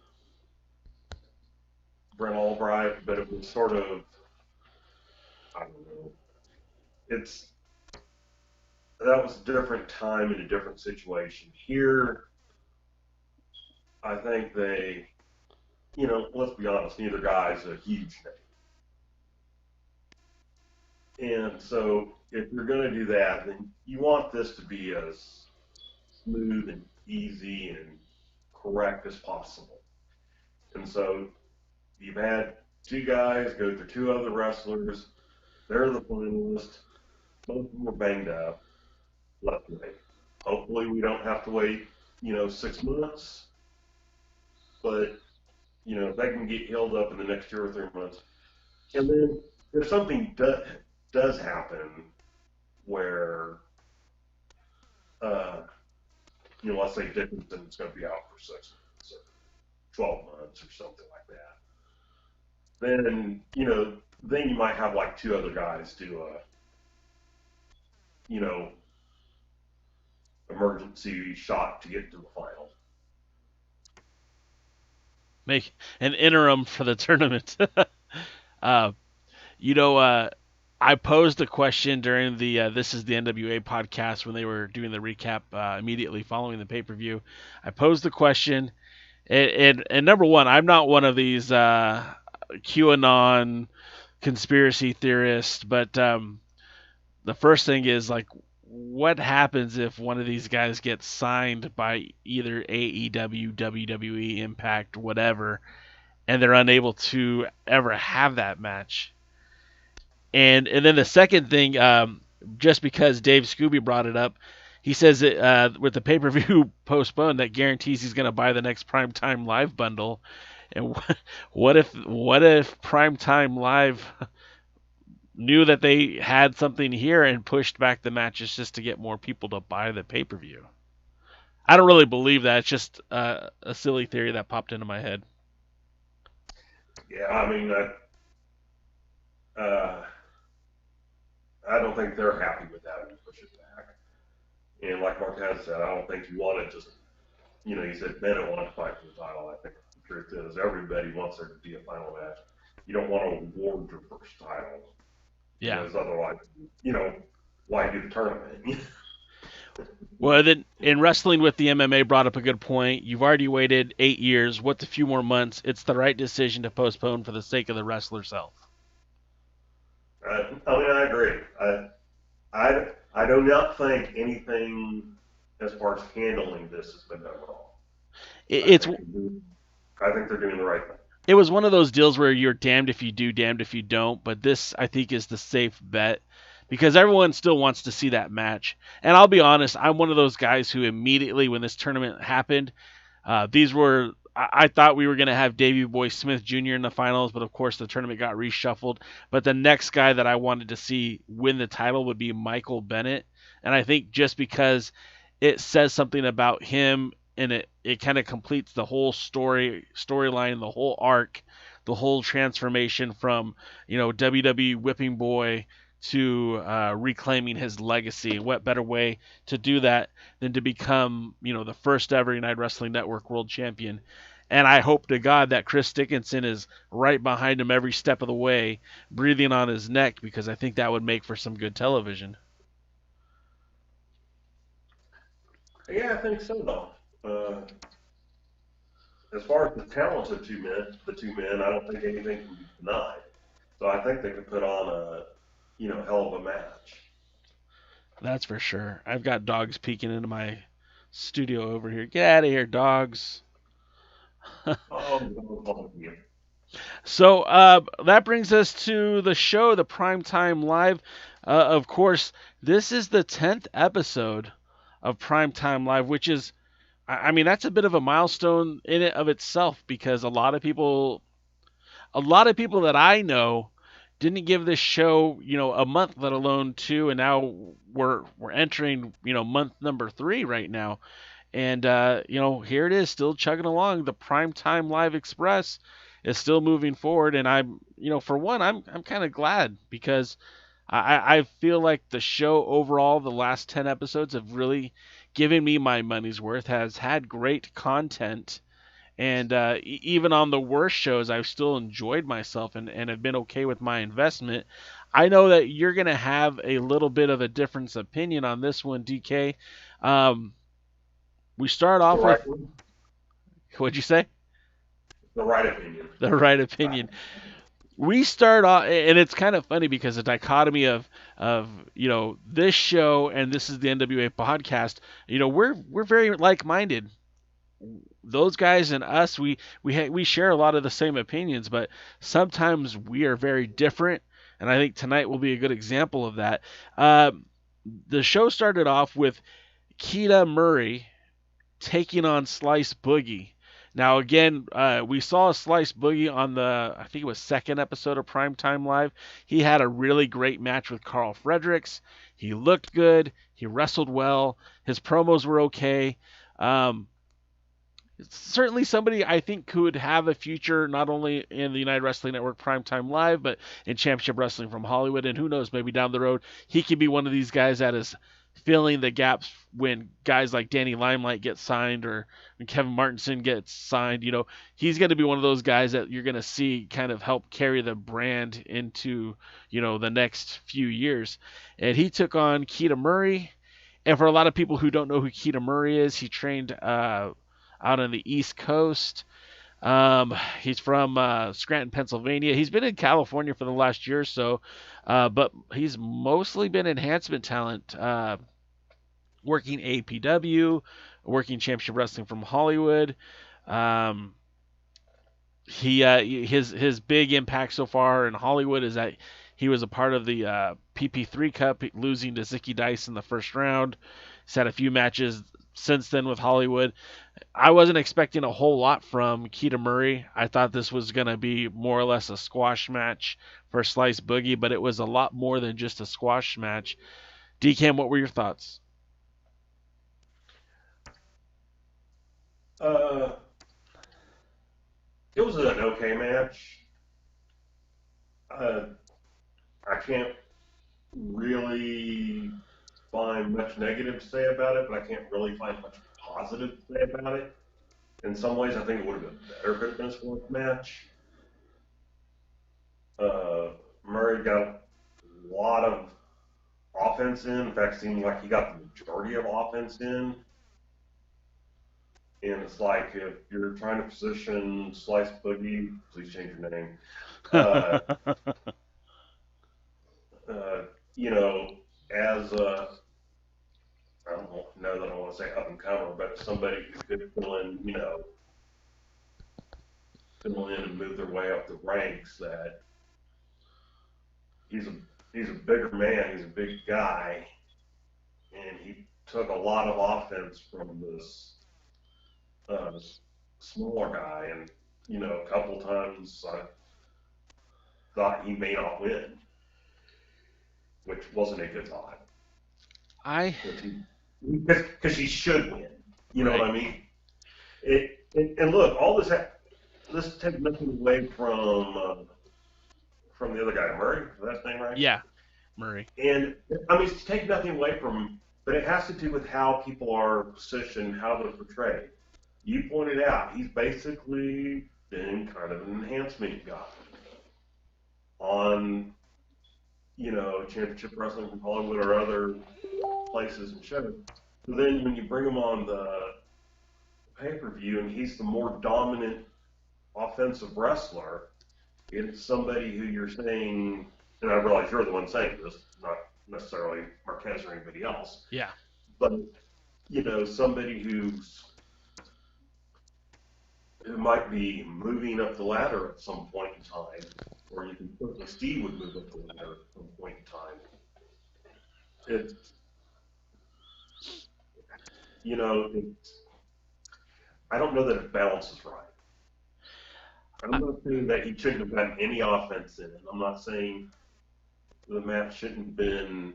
Brent Albright, but it was sort of, I don't know. That was a different time and a different situation. Here, I think they, let's be honest, neither guy's a huge name. And so if you're going to do that, then you want this to be as smooth and easy and correct as possible. And so you've had two guys go through two other wrestlers. They're the finalists. Both of them were banged up. Let's wait. Hopefully we don't have to wait, 6 months. But, if they can get healed up in the next 2 or 3 months. And then if something does happen where, let's say Dickinson's going to be out for 6 months or 12 months or something like that, then, then you might have like two other guys do a, emergency shot to get to the final. Make an interim for the tournament. I posed a question during the This is the NWA podcast when they were doing the recap immediately following the pay-per-view. I posed the question, and number one, I'm not one of these QAnon conspiracy theorists, but the first thing is, like, what happens if one of these guys gets signed by either AEW, WWE, Impact, whatever, and they're unable to ever have that match? And then the second thing, just because Dave Scooby brought it up, he says that with the pay-per-view postponed, that guarantees he's going to buy the next Primetime Live bundle. And what if Primetime Live knew that they had something here and pushed back the matches just to get more people to buy the pay-per-view? I don't really believe that. It's just a silly theory that popped into my head. Yeah, I mean, I don't think they're happy with that and push it back. And like Marquez said, I don't think you want to just, he said Bennett wanted to fight for the title. I think the truth is everybody wants there to be a final match. You don't want to award your first title. Yeah. Because otherwise, why do the tournament? Well, then in Wrestling with the MMA brought up a good point. You've already waited 8 years. What's a few more months? It's the right decision to postpone for the sake of the wrestler's health. I agree. I do not think anything as far as handling this has been done wrong. I think they're doing the right thing. It was one of those deals where you're damned if you do, damned if you don't. But this, I think, is the safe bet because everyone still wants to see that match. And I'll be honest, I'm one of those guys who immediately when this tournament happened, I thought we were going to have Davey Boy Smith Jr. in the finals, but of course the tournament got reshuffled. But the next guy that I wanted to see win the title would be Michael Bennett. And I think just because it says something about him and it kind of completes the whole storyline, the whole arc, the whole transformation from, WWE whipping boy to reclaiming his legacy. What better way to do that than to become, the first ever United Wrestling Network world champion? And I hope to God that Chris Dickinson is right behind him every step of the way, breathing on his neck, because I think that would make for some good television. Yeah, I think so, though. As far as the talent of the two men, I don't think anything can be denied. So I think they could put on a, hell of a match. That's for sure. I've got dogs peeking into my studio over here. Get out of here, dogs. Oh, no, yeah. So that brings us to the show, the Primetime Live. Of course, this is the 10th episode of Primetime Live, which is, I mean, that's a bit of a milestone in it of itself because a lot of people that I know didn't give this show, a month, let alone two, and now we're entering, month number 3 right now. And here it is, still chugging along. The Primetime Live Express is still moving forward, and I'm, for one, I'm kind of glad because I feel like the show overall, the last 10 episodes have really given me my money's worth. Has had great content, and even on the worst shows, I've still enjoyed myself and have been okay with my investment. I know that you're gonna have a little bit of a different opinion on this one, DK. We start off with, what'd you say? The right opinion. The right opinion. We start off, and it's kind of funny because the dichotomy of this show and this is the NWA podcast. We're very like-minded. Those guys and us, we share a lot of the same opinions, but sometimes we are very different. And I think tonight will be a good example of that. The show started off with Keita Murray taking on Slice Boogie. Now, again, we saw Slice Boogie on I think it was second episode of Primetime Live. He had a really great match with Carl Fredericks. He looked good. He wrestled well. His promos were okay. Certainly somebody I think could have a future not only in the United Wrestling Network Primetime Live, but in Championship Wrestling from Hollywood. And who knows, maybe down the road, he could be one of these guys that is filling the gaps when guys like Danny Limelight get signed or when Kevin Martinson gets signed. He's going to be one of those guys that you're going to see kind of help carry the brand into, the next few years. And he took on Keita Murray. And for a lot of people who don't know who Keita Murray is, he trained out on the East Coast. He's from Scranton, Pennsylvania. He's been in California for the last year or so, but he's mostly been enhancement talent, working APW, working Championship Wrestling from Hollywood. His big impact so far in Hollywood is that he was a part of the PP3 Cup, losing to Zicky Dice in the first round. He's had a few matches since then with Hollywood. I wasn't expecting a whole lot from Keita Murray. I thought this was going to be more or less a squash match for Slice Boogie, but it was a lot more than just a squash match. DCam, what were your thoughts? It was an okay match. I can't really find much negative to say about it, but I can't really find much positive to say about it. In some ways, I think it would have been better if it had been a squash match. Murray got a lot of offense in. In fact, it seemed like he got the majority of offense in. And it's like if you're trying to position Slice Boogie, please change your name. As a, I don't know that I want to say up and comer, but somebody who could fill in and move their way up the ranks. That he's a bigger man, he's a big guy, and he took a lot of offense from this smaller guy, and a couple times I thought he may not win, which wasn't a good thought. Because he should win. You know what I mean? And look, all this takes nothing away from the other guy, Murray. Is that his name right? Yeah, Murray. And I mean, take nothing away from him, but it has to do with how people are positioned, how they're portrayed. You pointed out he's basically been kind of an enhancement guy on, Championship Wrestling from Hollywood or other places and shows. So then when you bring him on the pay-per-view and he's the more dominant offensive wrestler, it's somebody who you're saying, and I realize you're the one saying this, not necessarily Marquez or anybody else. it might be moving up the ladder at some point in time, or you can certainly Steve would move up the ladder at some point in time. It's, I don't know that it balances right. I'm not saying that he shouldn't have gotten any offense in it. I'm not saying the match shouldn't have been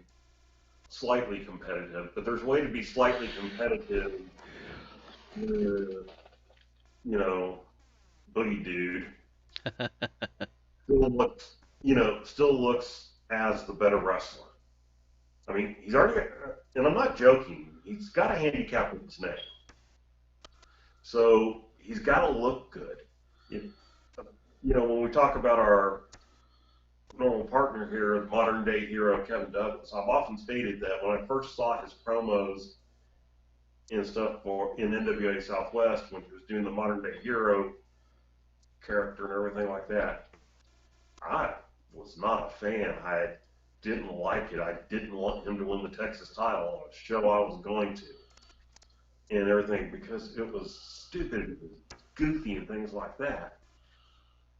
slightly competitive, but there's a way to be slightly competitive. Boogie dude still looks as the better wrestler. I mean, he's already, and I'm not joking, he's got a handicap with his name. So he's got to look good. When we talk about our normal partner here, the modern day hero, Kevin Douglas, I've often stated that when I first saw his promos and stuff in NWA Southwest, when he was doing the modern day hero character and everything like that, I was not a fan. I didn't like it. I didn't want him to win the Texas title on a show I was going to and everything because it was stupid, it was goofy and things like that.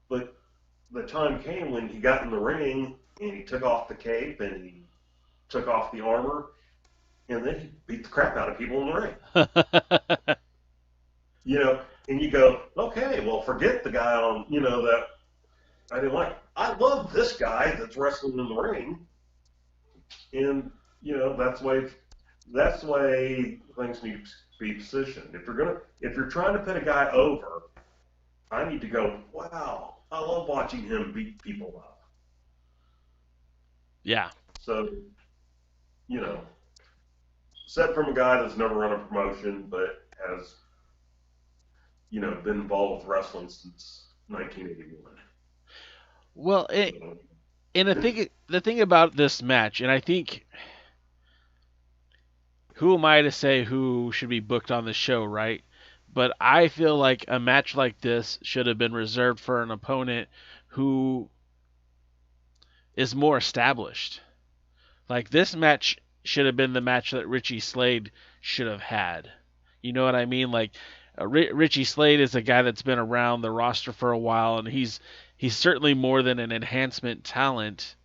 But the time came when he got in the ring and he took off the cape and he took off the armor and then he beat the crap out of people in the ring. And you go, okay, well, forget the guy on, that I didn't like. I love this guy that's wrestling in the ring. And, that's the way things need to be positioned. If you're trying to put a guy over, I need to go, wow, I love watching him beat people up. Yeah. So, said from a guy that's never run a promotion, but has, been involved with wrestling since 1981. Well, and the thing about this match, and I think, who am I to say who should be booked on the show, right? But I feel like a match like this should have been reserved for an opponent who is more established. Like, this match should have been the match that Richie Slade should have had. You know what I mean? Like, Richie Slade is a guy that's been around the roster for a while, and he's certainly more than an enhancement talent.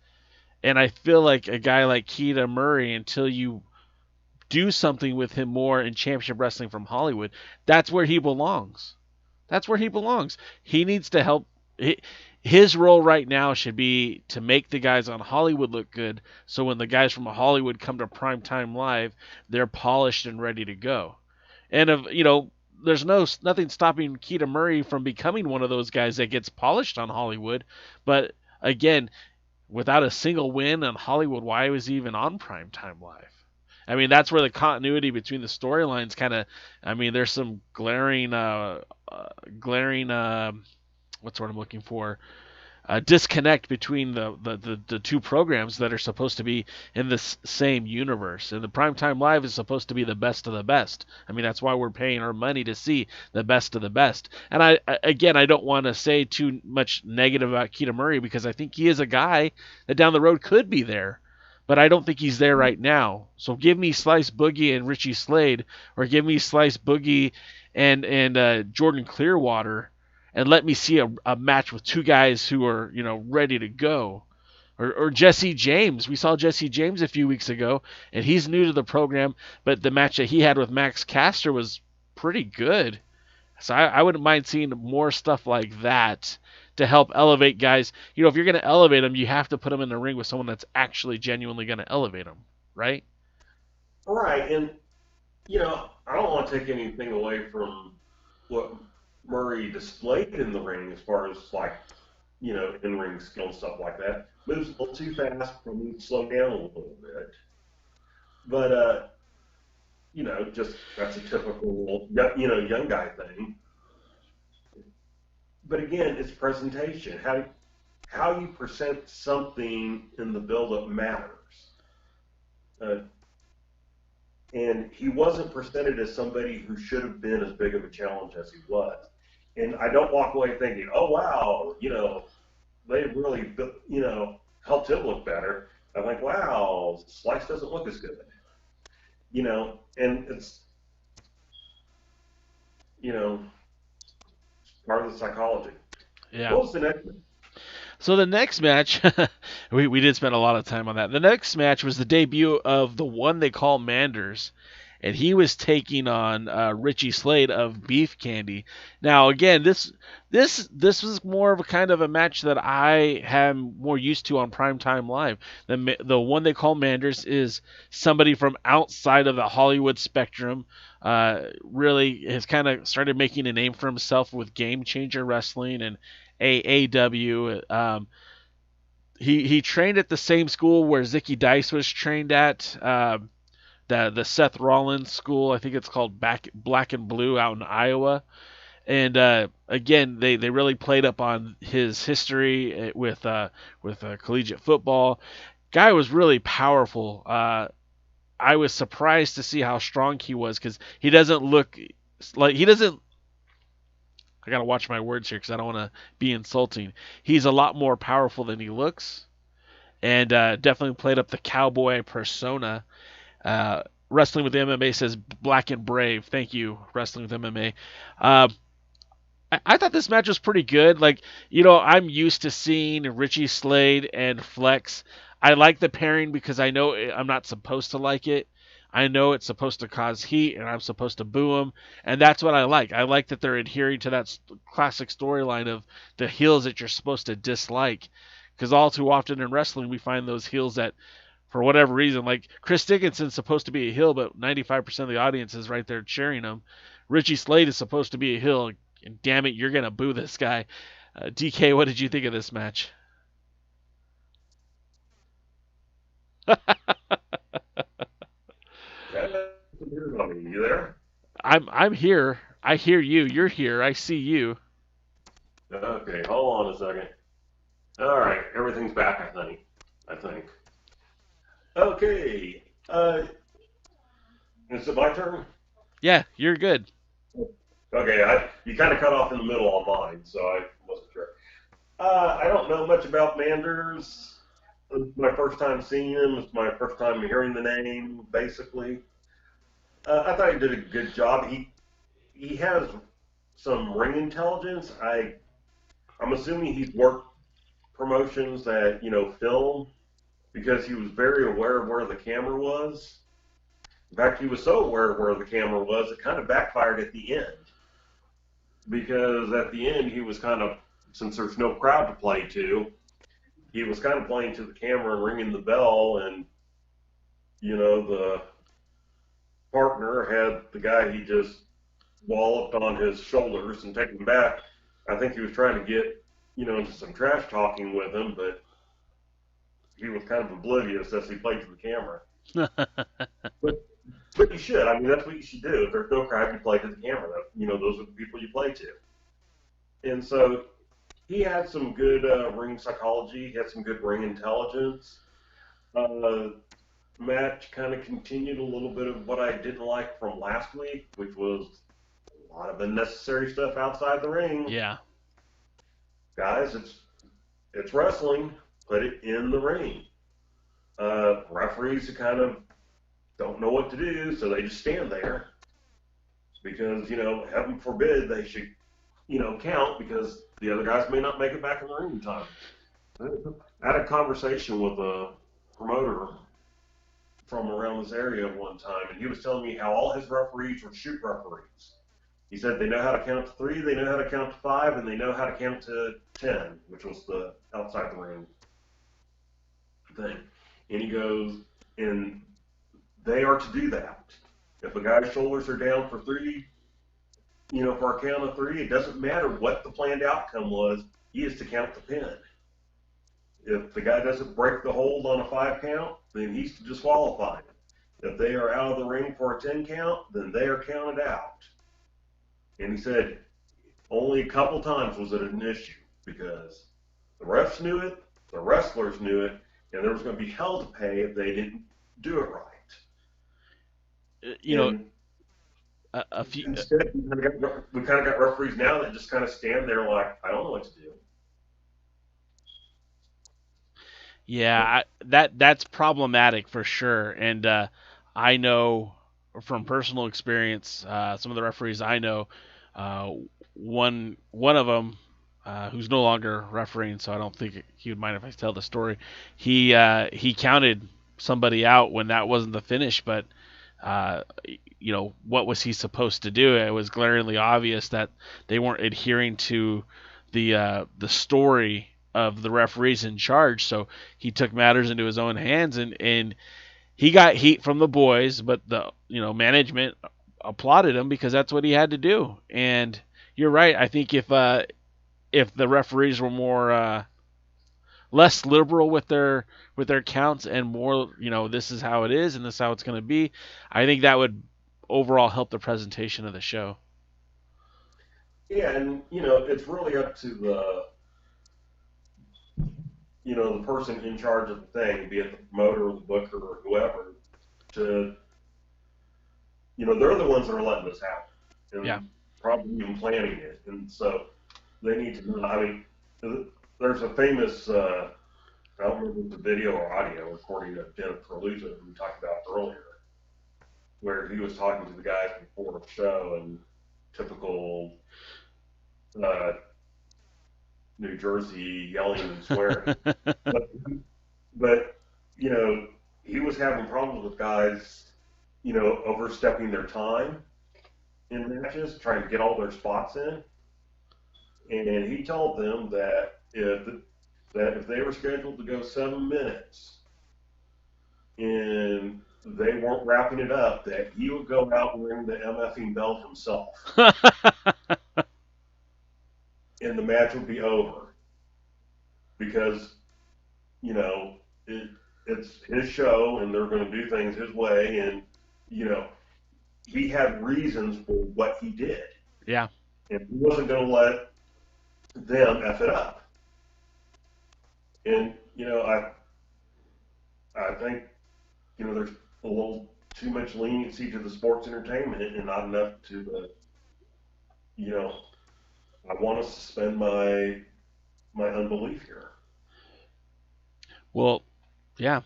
And I feel like a guy like Keita Murray, until you do something with him more in Championship Wrestling from Hollywood, that's where he belongs. That's where he belongs. He needs to help. His role right now should be to make the guys on Hollywood look good, so when the guys from Hollywood come to Primetime Live, they're polished and ready to go. And there's nothing stopping Keita Murray from becoming one of those guys that gets polished on Hollywood. But again, without a single win on Hollywood, why was he even on Primetime Live? I mean, that's where the continuity between the storylines kind of, there's some glaring, what's the word I'm looking for? Disconnect between the two programs that are supposed to be in this same universe. And the Primetime Live is supposed to be the best of the best. I mean, that's why we're paying our money to see the best of the best. And I don't want to say too much negative about Keita Murray because I think he is a guy that down the road could be there. But I don't think he's there right now. So give me Slice Boogie and Richie Slade, or give me Slice Boogie and Jordan Clearwater, and let me see a match with two guys who are, ready to go. Or Jesse James. We saw Jesse James a few weeks ago, and he's new to the program, but the match that he had with Max Caster was pretty good. So I wouldn't mind seeing more stuff like that to help elevate guys. If you're going to elevate them, you have to put them in the ring with someone that's actually genuinely going to elevate them, right? Right, and, I don't want to take anything away from what Murray displayed in the ring as far as, in-ring skill and stuff like that. Moves a little too fast for me to slow down a little bit. But, just that's a typical, young guy thing. But again, it's presentation. How you present something in the build-up matters. And he wasn't presented as somebody who should have been as big of a challenge as he was. And I don't walk away thinking, oh, wow, they really, helped him look better. I'm like, wow, Slice doesn't look as good. And it's, part of the psychology. Yeah. What was the next one? So the next match, we did spend a lot of time on that. The next match was the debut of the one they call Manders, and he was taking on Richie Slade of Beef Candy. Now again, this was more of a kind of a match that I am more used to on Primetime Live. The one they call Manders is somebody from outside of the Hollywood spectrum. Really has kind of started making a name for himself with Game Changer Wrestling and AAW. He trained at the same school where Zicky Dice was trained at, the Seth Rollins school. I think it's called Black and Blue out in Iowa. And again, they really played up on his history with collegiate football. Guy was really powerful. I was surprised to see how strong he was because he doesn't look like he doesn't. I gotta watch my words here because I don't want to be insulting. He's a lot more powerful than he looks, and definitely played up the cowboy persona. Wrestling with MMA says Black and Brave. Thank you, Wrestling with MMA. I thought this match was pretty good. Like, I'm used to seeing Richie Slade and Flex. I like the pairing because I know I'm not supposed to like it. I know it's supposed to cause heat, and I'm supposed to boo them, and that's what I like. I like that they're adhering to that classic storyline of the heels that you're supposed to dislike, because all too often in wrestling we find those heels that, for whatever reason, like Chris Dickinson's supposed to be a heel, but 95% of the audience is right there cheering him. Richie Slade is supposed to be a heel, and damn it, you're gonna boo this guy. DK, what did you think of this match? You there? I'm here. I hear you. You're here. I see you. Okay, hold on a second. All right, everything's back, I think. Okay. Is it my turn? Yeah, you're good. Okay, you kind of cut off in the middle on mine, so I wasn't sure. I don't know much about Manders. It's my first time seeing him. It's my first time hearing the name, basically. I thought he did a good job. He has some ring intelligence. I'm assuming he's worked promotions that, film, because he was very aware of where the camera was. In fact, he was so aware of where the camera was, it kind of backfired at the end. Because at the end, he was kind of, since there's no crowd to play to, he was kind of playing to the camera and ringing the bell, and, the partner had the guy he just walloped on his shoulders and taken him back. I think he was trying to get, into some trash talking with him, but he was kind of oblivious as he played to the camera. But you should. I mean, that's what you should do. If there's no crowd, you play to the camera. Those are the people you play to. And so he had some good ring psychology. He had some good ring intelligence. Match kind of continued a little bit of what I didn't like from last week, which was a lot of unnecessary stuff outside the ring. Yeah. Guys, it's wrestling. Put it in the ring. Referees kind of don't know what to do, so they just stand there. Because, heaven forbid they should, count, because the other guys may not make it back in the ring in time. I had a conversation with a promoter from around this area one time, and he was telling me how all his referees were shoot referees. He said they know how to count to 3, they know how to count to 5, and they know how to count to 10, which was the outside the ring thing. And he goes, and they are to do that. If a guy's shoulders are down for 3, for a count of 3, it doesn't matter what the planned outcome was, he is to count the pin. If the guy doesn't break the hold on a 5 count, then he's disqualified. If they are out of the ring for a 10 count, then they are counted out. And he said only a couple times was it an issue, because the refs knew it, the wrestlers knew it, and there was going to be hell to pay if they didn't do it right. A few. Instead, we kind of got referees now that just kind of stand there like, I don't know what to do. Yeah, that's problematic for sure, and I know from personal experience, some of the referees I know, one of them, who's no longer refereeing, so I don't think he would mind if I tell the story. He counted somebody out when that wasn't the finish, but what was he supposed to do? It was glaringly obvious that they weren't adhering to the story of the referees in charge. So he took matters into his own hands, and he got heat from the boys, but the management applauded him because that's what he had to do. And you're right. I think if the referees were more less liberal with their counts and more, this is how it is and this is how it's going to be, I think that would overall help the presentation of the show. Yeah, and it's really up to the person in charge of the thing, be it the promoter or the booker or whoever, to they're the ones that are letting this happen, and probably even planning it, and so they need to know. I mean, there's a famous I don't remember if it's a video or audio recording of Dennis Perluzza, who we talked about earlier, where he was talking to the guys before the show, and typical New Jersey yelling and swearing. but he was having problems with guys, overstepping their time in matches, trying to get all their spots in. And he told them that if they were scheduled to go 7 minutes and they weren't wrapping it up, that he would go out and ring the MFing bell himself. And the match would be over. Because, it's his show and they're going to do things his way. And, he had reasons for what he did. Yeah. And he wasn't going to let them F it up. And, I think, there's a little too much leniency to the sports entertainment and not enough to the, I want to suspend my unbelief here. Well, yeah.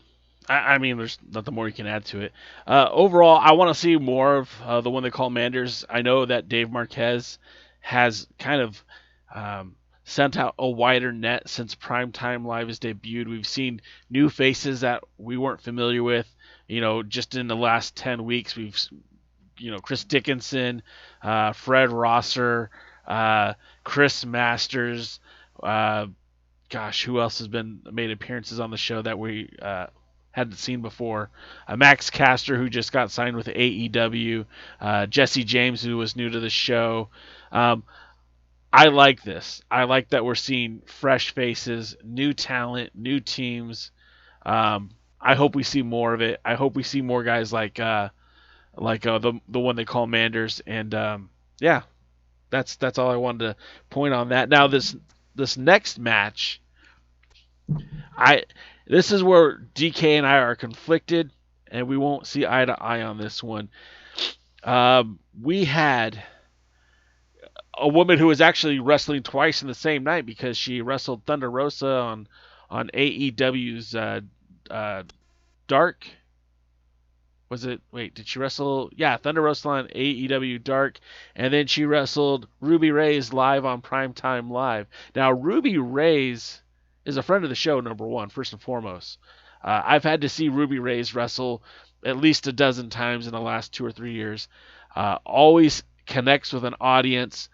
I mean, there's nothing more you can add to it. Overall, I want to see more of the one they call Manders. I know that Dave Marquez has kind of sent out a wider net since Primetime Live has debuted. We've seen new faces that we weren't familiar with. Just in the last 10 weeks, we've, Chris Dickinson, Fred Rosser, Chris Masters. Who else has made appearances on the show that we hadn't seen before? Max Caster, who just got signed with AEW. Jesse James, who was new to the show. I like this. I like that we're seeing fresh faces, new talent, new teams. I hope we see more of it. I hope we see more guys like the one they call Manders. And that's all I wanted to point on that. Now this next match, this is where DK and I are conflicted, and we won't see eye to eye on this one. We had a woman who was actually wrestling twice in the same night because she wrestled Thunder Rosa on AEW's Dark. Was it? Wait, did she wrestle? Yeah, Thunder Rosa on AEW Dark, and then she wrestled Ruby Reyes live on Primetime Live. Now, Ruby Reyes is a friend of the show, number one, first and foremost. I've had to see Ruby Reyes wrestle at least a dozen times in the last 2 or 3 years. Always connects with an audience.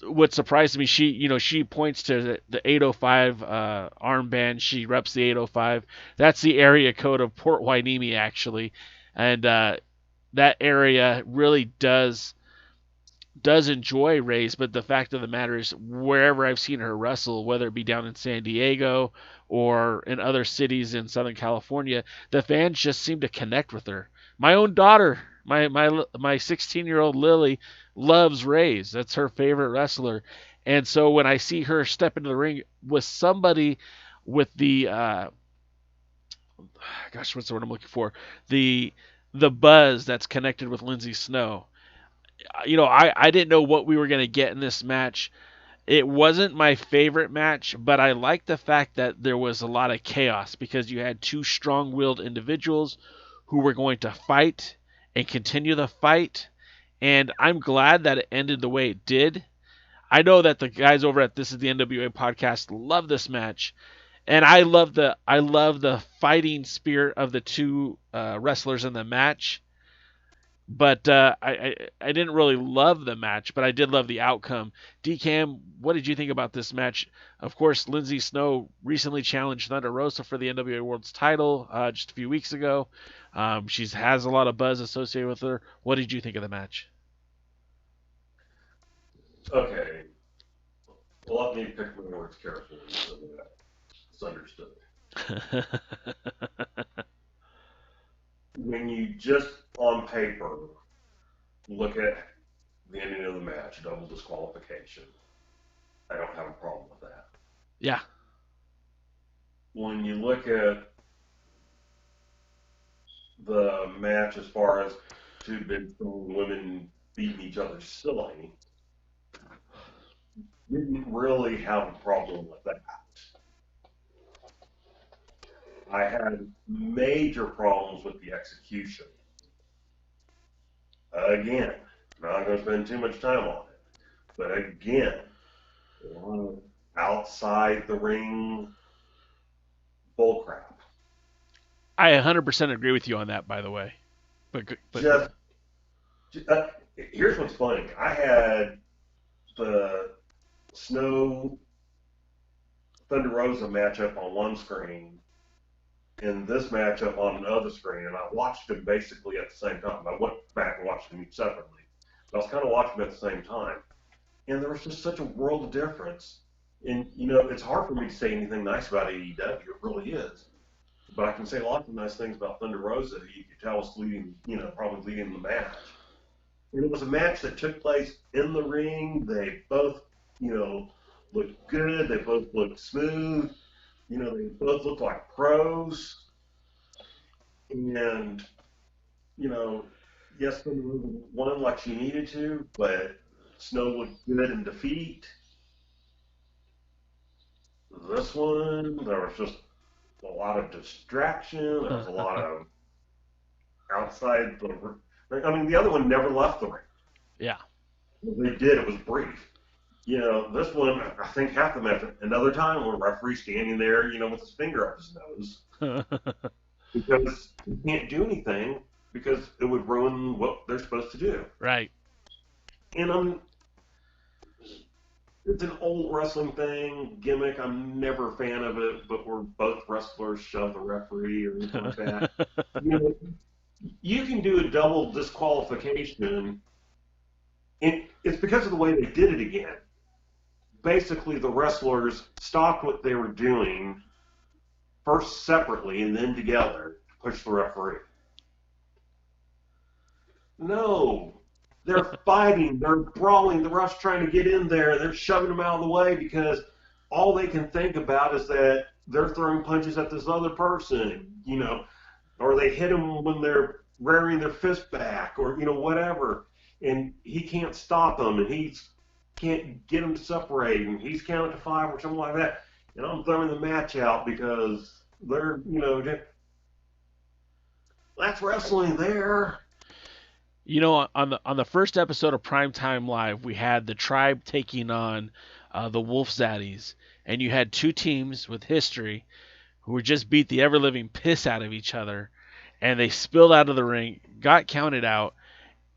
What surprised me, she points to the 805 armband. She reps the 805. That's the area code of Port Hueneme, actually. And that area really does enjoy Reyes, but the fact of the matter is, wherever I've seen her wrestle, whether it be down in San Diego or in other cities in Southern California, the fans just seem to connect with her. My own daughter, my 16-year-old Lily, loves Reyes. That's her favorite wrestler. And so when I see her step into the ring with somebody with the what's the word I'm looking for? The buzz that's connected with Lindsay Snow. I didn't know what we were going to get in this match. It wasn't my favorite match, but I liked the fact that there was a lot of chaos because you had two strong-willed individuals who were going to fight and continue the fight. And I'm glad that it ended the way it did. I know that the guys over at This Is the NWA podcast love this match, and I love the fighting spirit of the two wrestlers in the match. But I didn't really love the match, but I did love the outcome. DCam, what did you think about this match? Of course, Lindsay Snow recently challenged Thunder Rosa for the NWA Worlds title just a few weeks ago. She has a lot of buzz associated with her. What did you think of the match? Okay. Well, let me pick my words carefully so that it's understood. When you just on paper look at the ending of the match, double disqualification, I don't have a problem with that. Yeah. When you look at the match as far as two big strong women beating each other silly, didn't really have a problem with that. I had major problems with the execution. Again, not going to spend too much time on it, but again, a lot of outside the ring bullcrap. I 100% agree with you on that, by the way. But Here's what's funny. I had the Snow Thunder Rosa matchup on one screen and this matchup on another screen, and I watched them basically at the same time. I went back and watched them each separately. But I was kind of watching them at the same time. And there was just such a world of difference. And, you know, it's hard for me to say anything nice about AEW. It really is. But I can say lots of nice things about Thunder Rosa, who you could tell was leading, you know, probably leading the match. And it was a match that took place in the ring. They both, you know, looked good. They both looked smooth. You know, they both looked like pros. And, you know, yes, Thunder Rosa won like she needed to, but Snow looked good in defeat. This one, there was just a lot of distraction. There was a lot of outside the ring. I mean, the other one never left the ring. Yeah. They did. It was brief. You know, this one, I think half the match, another time, where referee standing there, you know, with his finger up his nose. Because he can't do anything because it would ruin what they're supposed to do. Right. And it's an old wrestling thing, gimmick. I'm never a fan of it, but where both wrestlers shove the referee or anything like that. You know, you can do a double disqualification, and it's because of the way they did it again. Basically, the wrestlers stopped what they were doing, first separately and then together, to push the referee. No. They're fighting, they're brawling, the ref's trying to get in there, they're shoving them out of the way because all they can think about is that they're throwing punches at this other person, you know, or they hit them when they're rearing their fist back, or, you know, whatever, and he can't stop them, and he can't get them to separate, and he's counting to 5 or something like that, and I'm throwing the match out because they're, you know, that's wrestling there. You know, on the first episode of Primetime Live, we had the Tribe taking on the Wolf Zaddies, and you had two teams with history who were just beat the ever-living piss out of each other, and they spilled out of the ring, got counted out,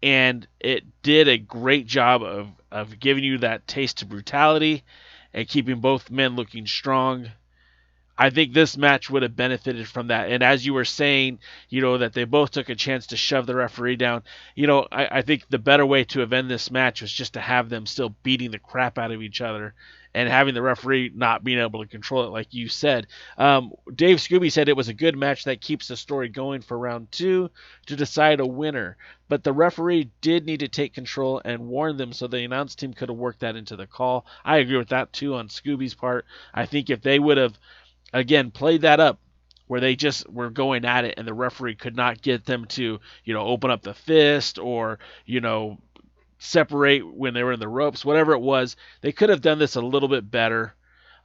and it did a great job of giving you that taste of brutality and keeping both men looking strong. I think this match would have benefited from that. And as you were saying, you know, that they both took a chance to shove the referee down. You know, I think the better way to have ended this match was just to have them still beating the crap out of each other and having the referee not being able to control it, like you said. Dave Scooby said it was a good match that keeps the story going for round 2 to decide a winner. But the referee did need to take control and warn them so the announce team could have worked that into the call. I agree with that, too, on Scooby's part. I think if they would have, again, played that up where they just were going at it and the referee could not get them to, you know, open up the fist or, you know, separate when they were in the ropes, whatever it was, they could have done this a little bit better.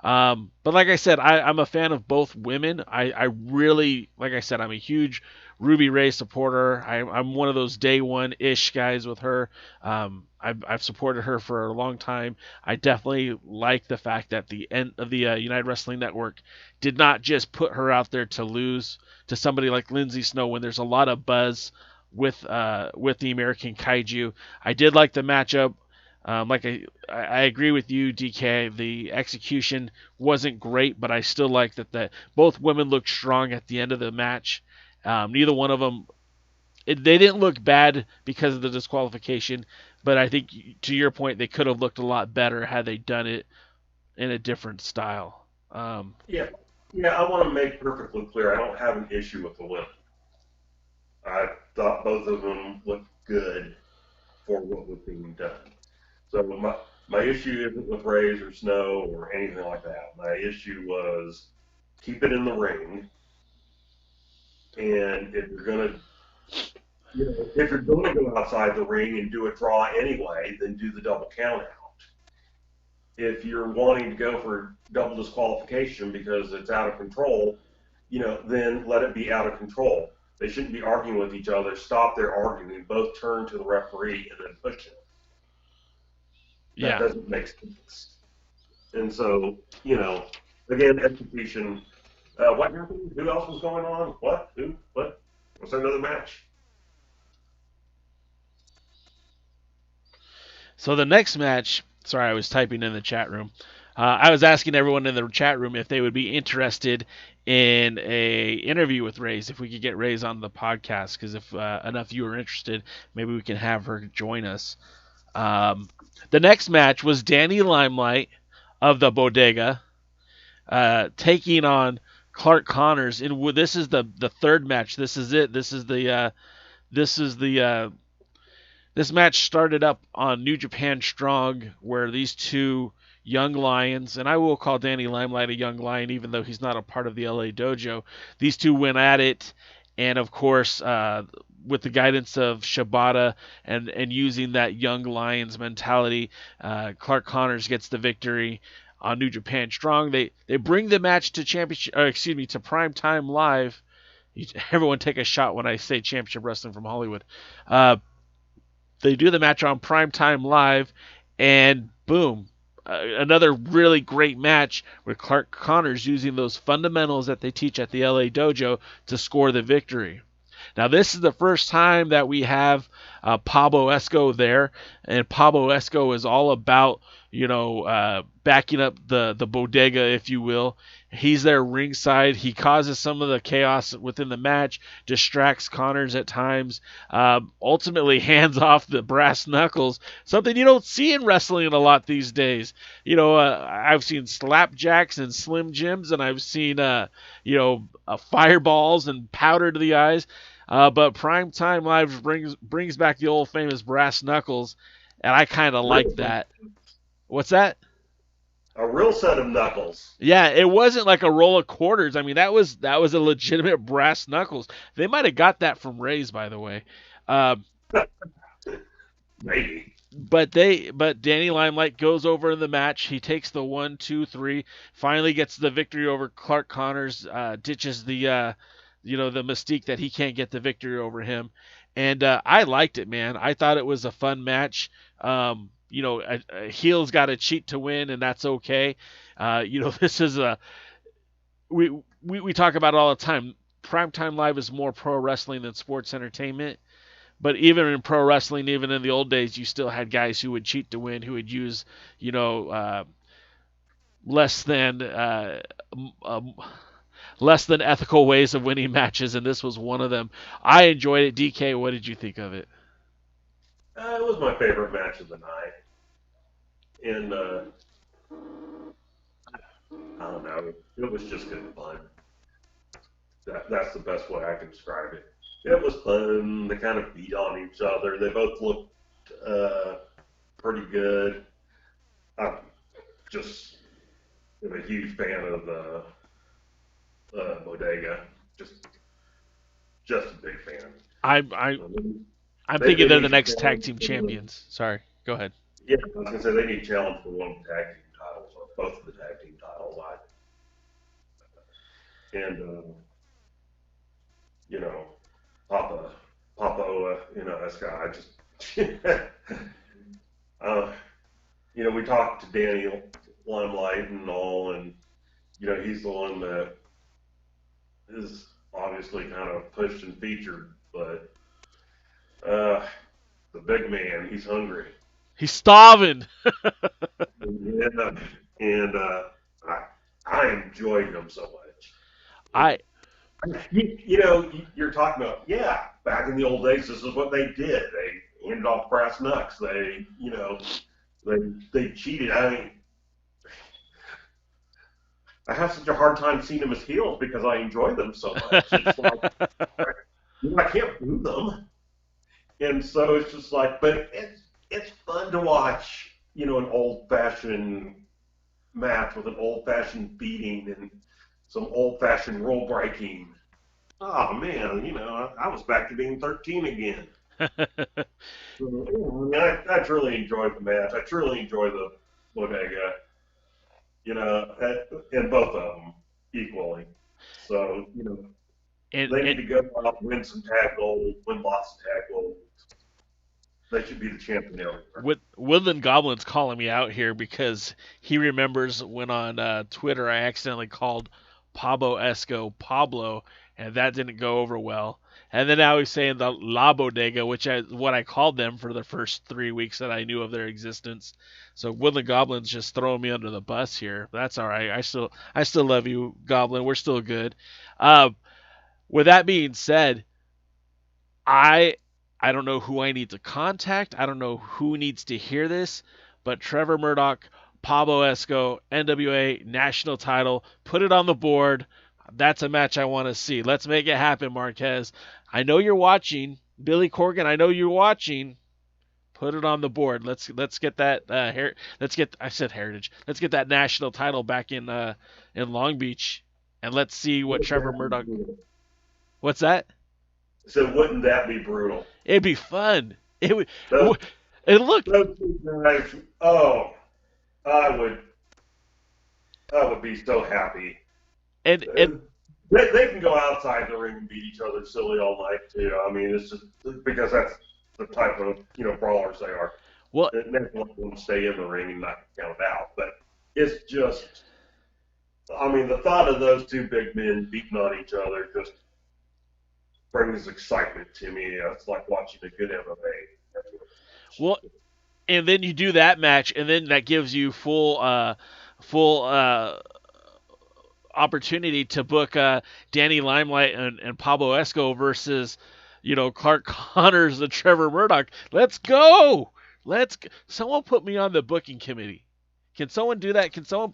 But like I said, I'm a fan of both women. I really, like I said, I'm a huge Ruby Ray supporter. I'm one of those day one-ish guys with her. I've supported her for a long time. I definitely like the fact that the United Wrestling Network did not just put her out there to lose to somebody like Lindsay Snow when there's a lot of buzz with the American Kaiju. I did like the matchup. I agree with you, DK. The execution wasn't great, but I still like that both women looked strong at the end of the match. Neither one of them, they didn't look bad because of the disqualification, but I think, to your point, they could have looked a lot better had they done it in a different style. Yeah, I want to make perfectly clear, I don't have an issue with the women. I thought both of them looked good for what was being done. So my issue isn't with Rays or Snow or anything like that. My issue was keep it in the ring, and if you're gonna go outside the ring and do a draw anyway, then do the double count out. If you're wanting to go for double disqualification because it's out of control, then let it be out of control. They shouldn't be arguing with each other. Stop their arguing. Both turn to the referee and then push it. That doesn't make sense. And so, again, execution. What happened? Who else was going on? What? Who? What? Was there another match? So the next match, sorry, I was typing in the chat room. I was asking everyone in the chat room if they would be interested in a interview with Rays, if we could get Rays on the podcast, because if enough of you are interested, maybe we can have her join us. The next match was Danny Limelight of the Bodega taking on Clark Connors. And this is the third match. This is it. This match started up on New Japan Strong, where these two young lions, and I will call Danny Limelight a young lion, even though he's not a part of the LA Dojo. These two went at it, and of course, with the guidance of Shibata and using that young lions mentality, Clark Connors gets the victory on New Japan Strong. They bring the match to to Primetime Live. Everyone take a shot when I say Championship Wrestling from Hollywood. They do the match on Primetime Live, and boom, another really great match with Clark Connors using those fundamentals that they teach at the LA Dojo to score the victory. Now, this is the first time that we have Pablo Esco there, and Pablo Esco is all about, backing up the bodega, if you will. He's there ringside. He causes some of the chaos within the match, distracts Connors at times, ultimately hands off the brass knuckles, something you don't see in wrestling a lot these days. I've seen slapjacks and Slim Jims, and I've seen, fireballs and powder to the eyes. But Primetime Live brings back the old famous brass knuckles, and I kind of like that. What's that? A real set of knuckles. Yeah, it wasn't like a roll of quarters. I mean, that was a legitimate brass knuckles. They might have got that from Ray's, by the way. Maybe. But Danny Limelight goes over in the match. He takes the 1, 2, 3, finally gets the victory over Clark Connors, ditches the mystique that he can't get the victory over him. And I liked it, man. I thought it was a fun match. A heel's got to cheat to win, and that's okay. This is we talk about it all the time. Primetime Live is more pro wrestling than sports entertainment. But even in pro wrestling, even in the old days, you still had guys who would cheat to win, who would use, less than ethical ways of winning matches, and this was one of them. I enjoyed it. DK, what did you think of it? It was my favorite match of the night. And I don't know, it was just good fun. That's the best way I can describe it. It was fun. They kind of beat on each other. They both looked pretty good. I'm just a huge fan of the Bodega. Just a big fan. I'm thinking they're the next tag team champions. Sorry, go ahead. Yeah, I was going to say they need challenge for one of the tag team titles, or both of the tag team titles. and you know, Papa, you know, this guy. I just, you know, we talked to Danny Limelight and all, and you know, he's the one that is obviously kind of pushed and featured, but the big man, he's hungry. He's starving. Yeah, and I enjoyed him so much. You know, you're talking about, yeah, back in the old days, this is what they did. They handed off brass knucks. They, you know, they cheated. I mean, I have such a hard time seeing them as heels because I enjoy them so much. It's like, I can't boo them. And so it's just like, but it's fun to watch, you know, an old-fashioned match with an old-fashioned beating and some old-fashioned rule breaking. Oh man, you know, I was back to being 13 again. So, I truly enjoyed the match. I truly enjoyed the bodega, you know, and both of them equally. So, you know, they need to go out, win some tag gold, win lots of tag gold. They should be the champion everywhere. Woodland Goblin's calling me out here because he remembers when on Twitter I accidentally called Pablo Esco Pablo, and that didn't go over well. And then now he's saying the La Bodega, which is what I called them for the first 3 weeks that I knew of their existence. So Woodland Goblin's just throwing me under the bus here. That's all right. I still love you, Goblin. We're still good. With that being said, I don't know who I need to contact. I don't know who needs to hear this, but Trevor Murdoch, Pablo Esco, NWA national title, put it on the board. That's a match I want to see. Let's make it happen, Marquez. I know you're watching. Billy Corgan, I know you're watching. Put it on the board. Let's get that I said heritage. Let's get that national title back in Long Beach, and let's see what Trevor Murdoch. What's that? So wouldn't that be brutal? It'd be fun. It would. And look. Those two guys, oh, I would be so happy. And they can go outside the ring and beat each other silly all night too. I mean, it's just because that's the type of, you know, brawlers they are. Well, it makes them stay in the ring and not count out. But it's just, I mean, the thought of those two big men beating on each other just brings excitement to me. It's like watching a good MMA. Well, and then you do that match, and then that gives you full opportunity to book Danny Limelight and Pablo Esco versus, you know, Clark Connors and Trevor Murdoch. Let's go! Someone put me on the booking committee. Can someone do that? Can someone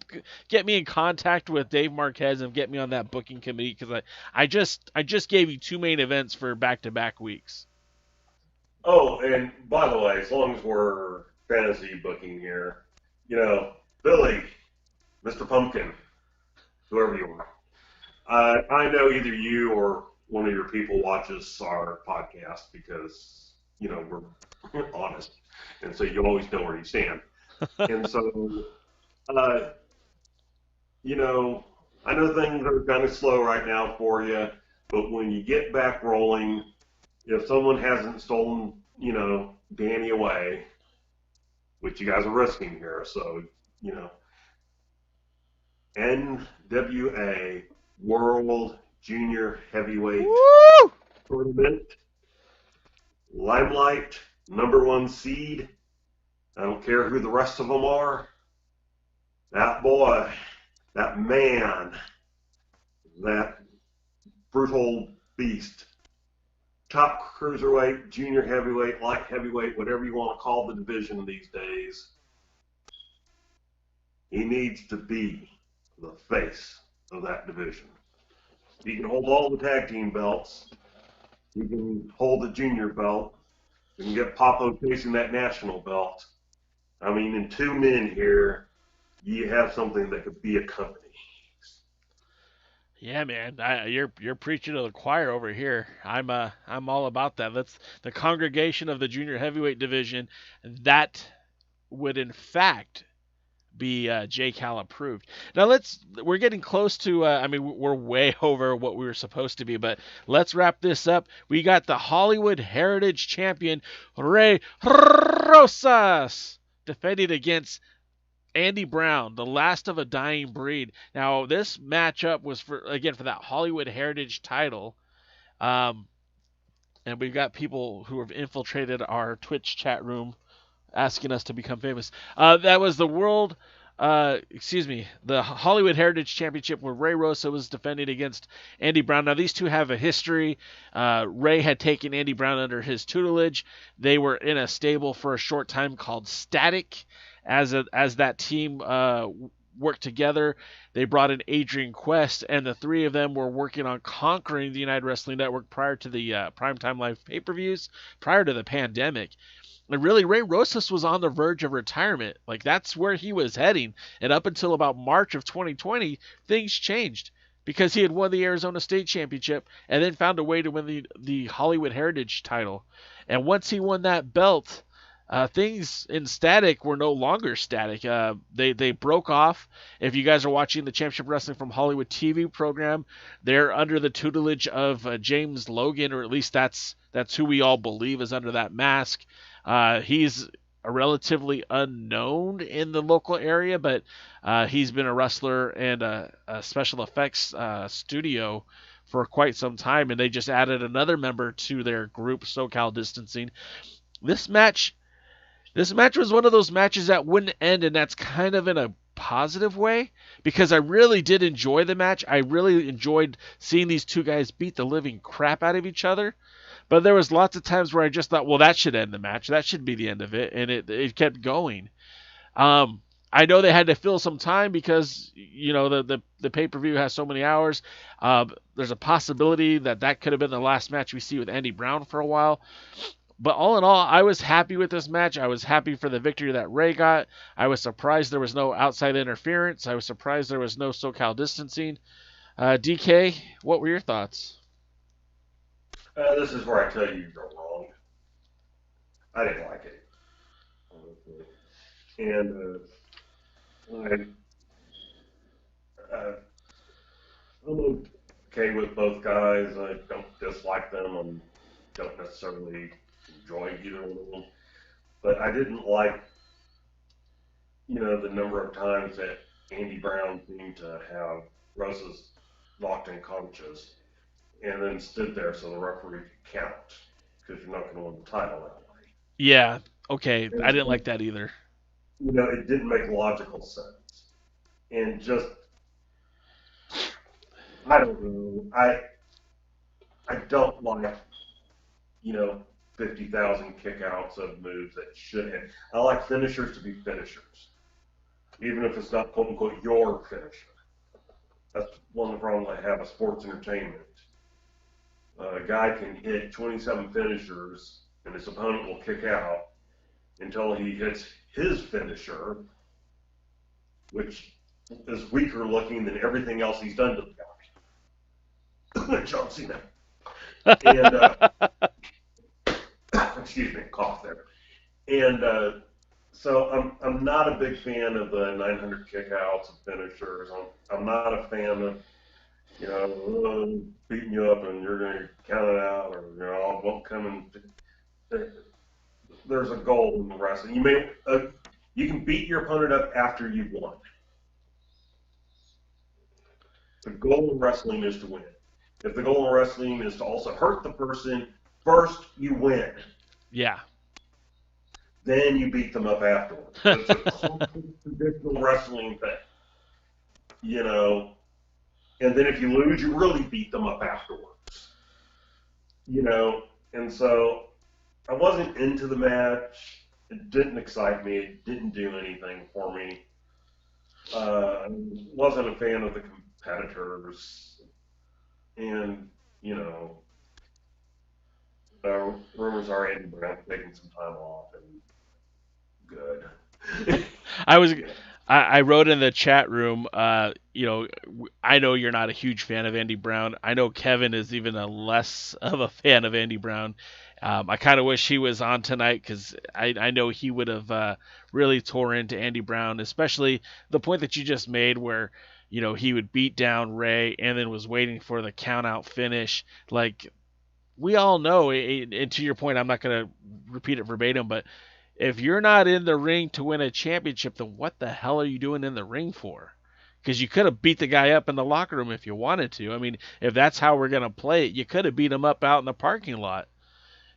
get me in contact with Dave Marquez and get me on that booking committee? Because I just gave you 2 main events for back-to-back weeks. Oh, and by the way, as long as we're fantasy booking here, you know, Billy, Mr. Pumpkin, whoever you are, I know either you or one of your people watches our podcast because, you know, we're honest, and so you always know where you stand. And so, you know, I know things are kind of slow right now for you, but when you get back rolling, if someone hasn't stolen, you know, Danny away, which you guys are risking here, so, you know, NWA World Junior Heavyweight Tournament, Limelight, #1 seed. I don't care who the rest of them are. That boy, that man, that brutal beast, top cruiserweight, junior heavyweight, light heavyweight, whatever you want to call the division these days, he needs to be the face of that division. He can hold all the tag team belts. He can hold the junior belt. He can get Papo chasing that national belt. I mean, in 2 men here, you have something that could be a company. Yeah, man, you're preaching to the choir over here. I'm all about that. That's the congregation of the junior heavyweight division. That would in fact be J-Cal approved. Now we're getting close to, we're way over what we were supposed to be, but let's wrap this up. We got the Hollywood Heritage Champion, Rey Rosas, defending against Andy Brown, the last of a dying breed. Now, this matchup was for that Hollywood Heritage title. And we've got people who have infiltrated our Twitch chat room asking us to become famous. That was the the Hollywood Heritage Championship where Rey Rosa was defending against Andy Brown. Now, these two have a history. Rey had taken Andy Brown under his tutelage. They were in a stable for a short time called Static. As that team worked together, they brought in Adrian Quest, and the three of them were working on conquering the United Wrestling Network prior to the Primetime Live pay-per-views, prior to the pandemic. And really, Rey Rosas was on the verge of retirement. Like, that's where he was heading. And up until about March of 2020, things changed because he had won the Arizona State Championship and then found a way to win the Hollywood Heritage title. And once he won that belt, things in Static were no longer static. They broke off. If you guys are watching the Championship Wrestling from Hollywood TV program, they're under the tutelage of James Logan, or at least that's who we all believe is under that mask. He's a relatively unknown in the local area, but he's been a wrestler and a special effects studio for quite some time, and they just added another member to their group, SoCal Distancing. This match was one of those matches that wouldn't end, and that's kind of in a positive way, because I really did enjoy the match. I really enjoyed seeing these two guys beat the living crap out of each other. But there was lots of times where I just thought, well, that should end the match. That should be the end of it. And it kept going. I know they had to fill some time because, the pay-per-view has so many hours. There's a possibility that could have been the last match we see with Andy Brown for a while. But all in all, I was happy with this match. I was happy for the victory that Rey got. I was surprised there was no outside interference. I was surprised there was no SoCal Distancing. DK, what were your thoughts? This is where I tell you you're wrong. I didn't like it. And I'm okay with both guys. I don't dislike them. I don't necessarily enjoy either one of them. But I didn't like, the number of times that Andy Brown seemed to have Rosas knocked unconscious and then stood there so the referee could count, because you're not going to win the title that way. Yeah, okay. I didn't like that either. It didn't make logical sense. And just, I don't know. I don't like, 50,000 kickouts of moves that should have. I like finishers to be finishers, even if it's not, quote unquote, your finisher. That's one of the problems I have with sports entertainment. A guy can hit 27 finishers, and his opponent will kick out until he hits his finisher, which is weaker looking than everything else he's done to the guy. John Cena. And, excuse me, cough there. And so I'm not a big fan of the 900 kickouts and finishers. I'm not a fan of, beating you up and you're going to count it out, or, I won't come and. There's a goal in wrestling. You can beat your opponent up after you've won. The goal in wrestling is to win. If the goal in wrestling is to also hurt the person, first you win. Yeah. Then you beat them up afterwards. It's a traditional wrestling thing. And then if you lose, you really beat them up afterwards. And so I wasn't into the match. It didn't excite me. It didn't do anything for me. Wasn't a fan of the competitors. And, rumors are Andy Brown taking some time off, and good. I wrote in the chat room, I know you're not a huge fan of Andy Brown. I know Kevin is even a less of a fan of Andy Brown. I kind of wish he was on tonight because I know he would have really tore into Andy Brown, especially the point that you just made where, he would beat down Ray and then was waiting for the count out finish. Like, we all know, and to your point, I'm not going to repeat it verbatim, but if you're not in the ring to win a championship, then what the hell are you doing in the ring for? Because you could have beat the guy up in the locker room if you wanted to. I mean, if that's how we're going to play it, you could have beat him up out in the parking lot.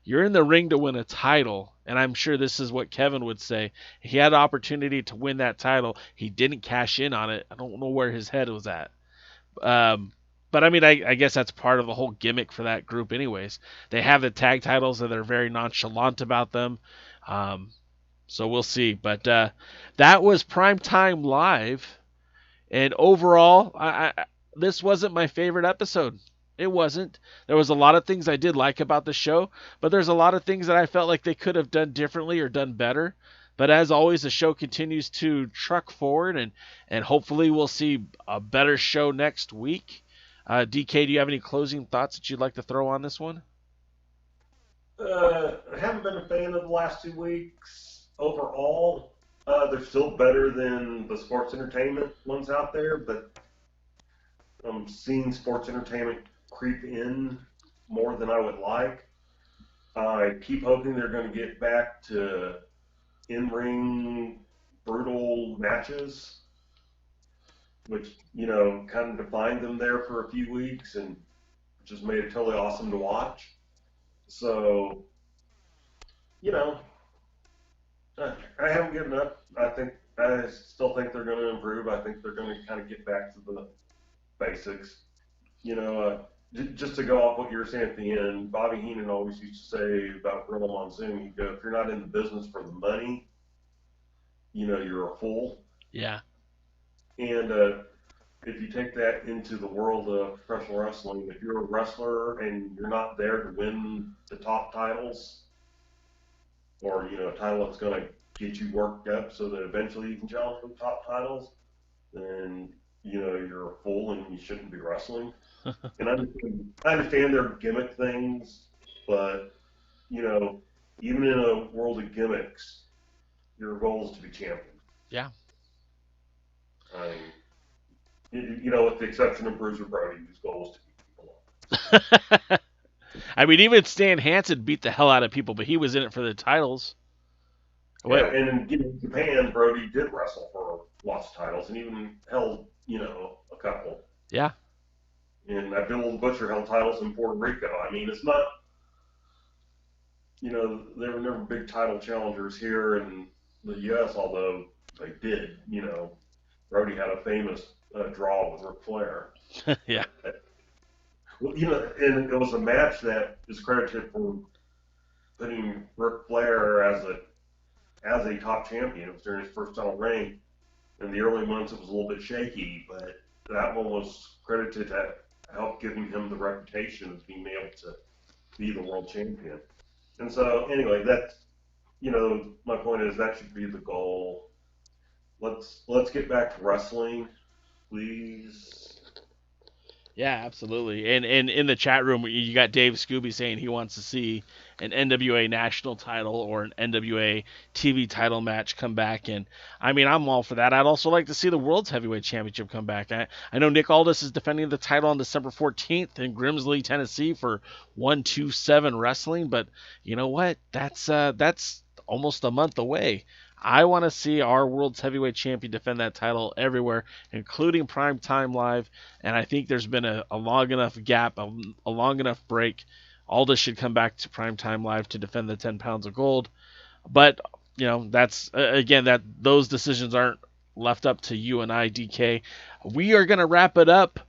You're in the ring to win a title, and I'm sure this is what Kevin would say. He had the opportunity to win that title. He didn't cash in on it. I don't know where his head was at. But, I mean, I guess that's part of the whole gimmick for that group anyways. They have the tag titles, and they're very nonchalant about them. So we'll see. But that was Primetime Live. And overall, this wasn't my favorite episode. It wasn't. There was a lot of things I did like about the show, but there's a lot of things that I felt like they could have done differently or done better. But as always, the show continues to truck forward, and hopefully we'll see a better show next week. DK, do you have any closing thoughts that you'd like to throw on this one? I haven't been a fan of the last 2 weeks overall. They're still better than the sports entertainment ones out there, but I'm seeing sports entertainment creep in more than I would like. I keep hoping they're going to get back to in-ring brutal matches, which, kind of defined them there for a few weeks and just made it totally awesome to watch. So, I haven't given up. I still think they're going to improve. I think they're going to kind of get back to the basics. Just to go off what you were saying at the end, Bobby Heenan always used to say about Gorilla Monsoon, he'd go, if you're not in the business for the money, you're a fool. Yeah. And if you take that into the world of professional wrestling, if you're a wrestler and you're not there to win the top titles, or, a title that's going to get you worked up so that eventually you can challenge for the top titles, then, you're a fool and you shouldn't be wrestling. And I understand their gimmick things, but, even in a world of gimmicks, your goal is to be champion. Yeah. With the exception of Bruiser Brody, whose goal is to beat people up. I mean, even Stan Hansen beat the hell out of people, but he was in it for the titles. Yeah, and in Japan, Brody did wrestle for lots of titles and even held, a couple. Yeah. And Bill the Butcher held titles in Puerto Rico. I mean, it's not, there were never big title challengers here in the U.S., although they did. Brody had a famous draw with Ric Flair. Yeah. And it was a match that is credited for putting Ric Flair as a top champion. It was during his first title reign. In the early months, it was a little bit shaky, but that one was credited to help giving him the reputation of being able to be the world champion. And so, anyway, that's, my point is that should be the goal. Let's get back to wrestling, please. Yeah, absolutely. And in the chat room, you got Dave Scooby saying he wants to see an NWA national title or an NWA TV title match come back. And, I mean, I'm all for that. I'd also like to see the Worlds Heavyweight Championship come back. I know Nick Aldis is defending the title on December 14th in Grimsley, Tennessee for 127 Wrestling. But you know what? That's almost a month away. I want to see our World's Heavyweight Champion defend that title everywhere, including Primetime Live, and I think there's been a long enough gap, a long enough break. Aldis should come back to Primetime Live to defend the 10 pounds of gold. But, that's, again, those decisions aren't left up to you and I, DK. We are going to wrap it up.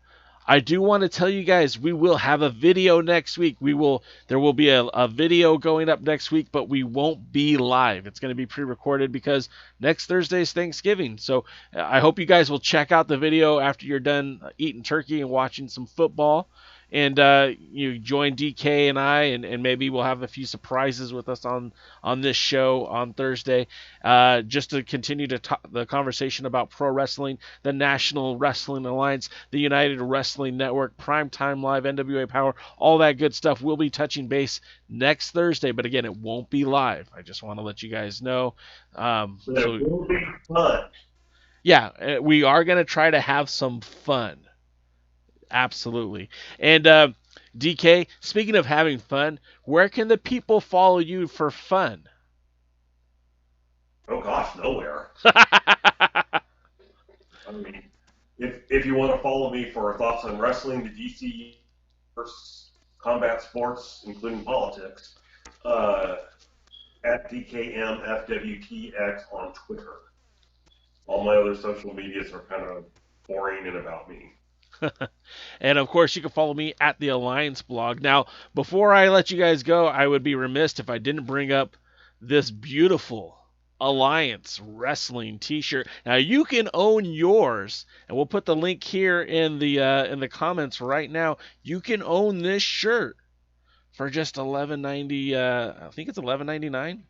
I do want to tell you guys, we will have a video next week. There will be a video going up next week, but we won't be live. It's going to be pre-recorded because next Thursday is Thanksgiving. So I hope you guys will check out the video after you're done eating turkey and watching some football. and you join DK and I, and maybe we'll have a few surprises with us on this show on Thursday, just to continue to talk the conversation about pro wrestling, the National Wrestling Alliance, the United Wrestling Network, Primetime Live, NWA Power, all that good stuff. We'll be touching base next Thursday, but again, it won't be live. I just want to let you guys know. It will be fun. Yeah, we are going to try to have some fun. Absolutely. And DK, speaking of having fun, where can the people follow you for fun? Oh gosh, nowhere. I mean, if you want to follow me for thoughts on wrestling, the DC versus combat sports, including politics, at DKMFWTX on Twitter. All my other social medias are kind of boring and about me. And of course, you can follow me at the Alliance blog. Now, before I let you guys go, I would be remiss if I didn't bring up this beautiful Alliance Wrestling T-shirt. Now, you can own yours, and we'll put the link here in the comments right now. You can own this shirt for just $11.90. I think it's $11.99.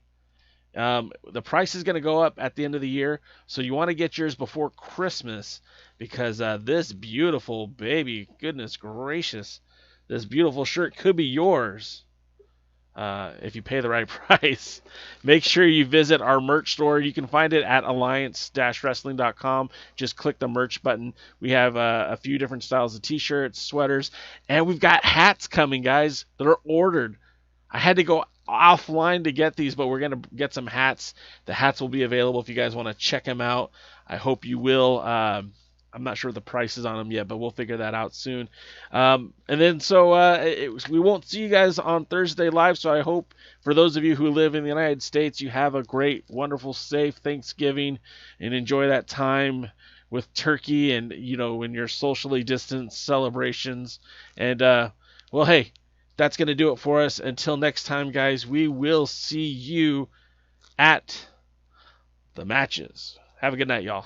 The price is going to go up at the end of the year, so you want to get yours before Christmas, because this beautiful baby, goodness gracious, this beautiful shirt could be yours if you pay the right price. Make sure you visit our merch store. You can find it at alliance-wrestling.com. Just click the merch button. We have a few different styles of t-shirts, sweaters, and we've got hats coming, guys, that are ordered. I had to go offline to get these, but we're going to get some hats. The hats will be available if you guys want to check them out. I hope you will. I'm not sure the prices on them yet, but we'll figure that out soon. And then we won't see you guys on Thursday live, so I hope for those of you who live in the United States, you have a great, wonderful, safe Thanksgiving and enjoy that time with turkey and, in your socially distanced celebrations. And, well, hey, that's going to do it for us. Until next time, guys, we will see you at the matches. Have a good night, y'all.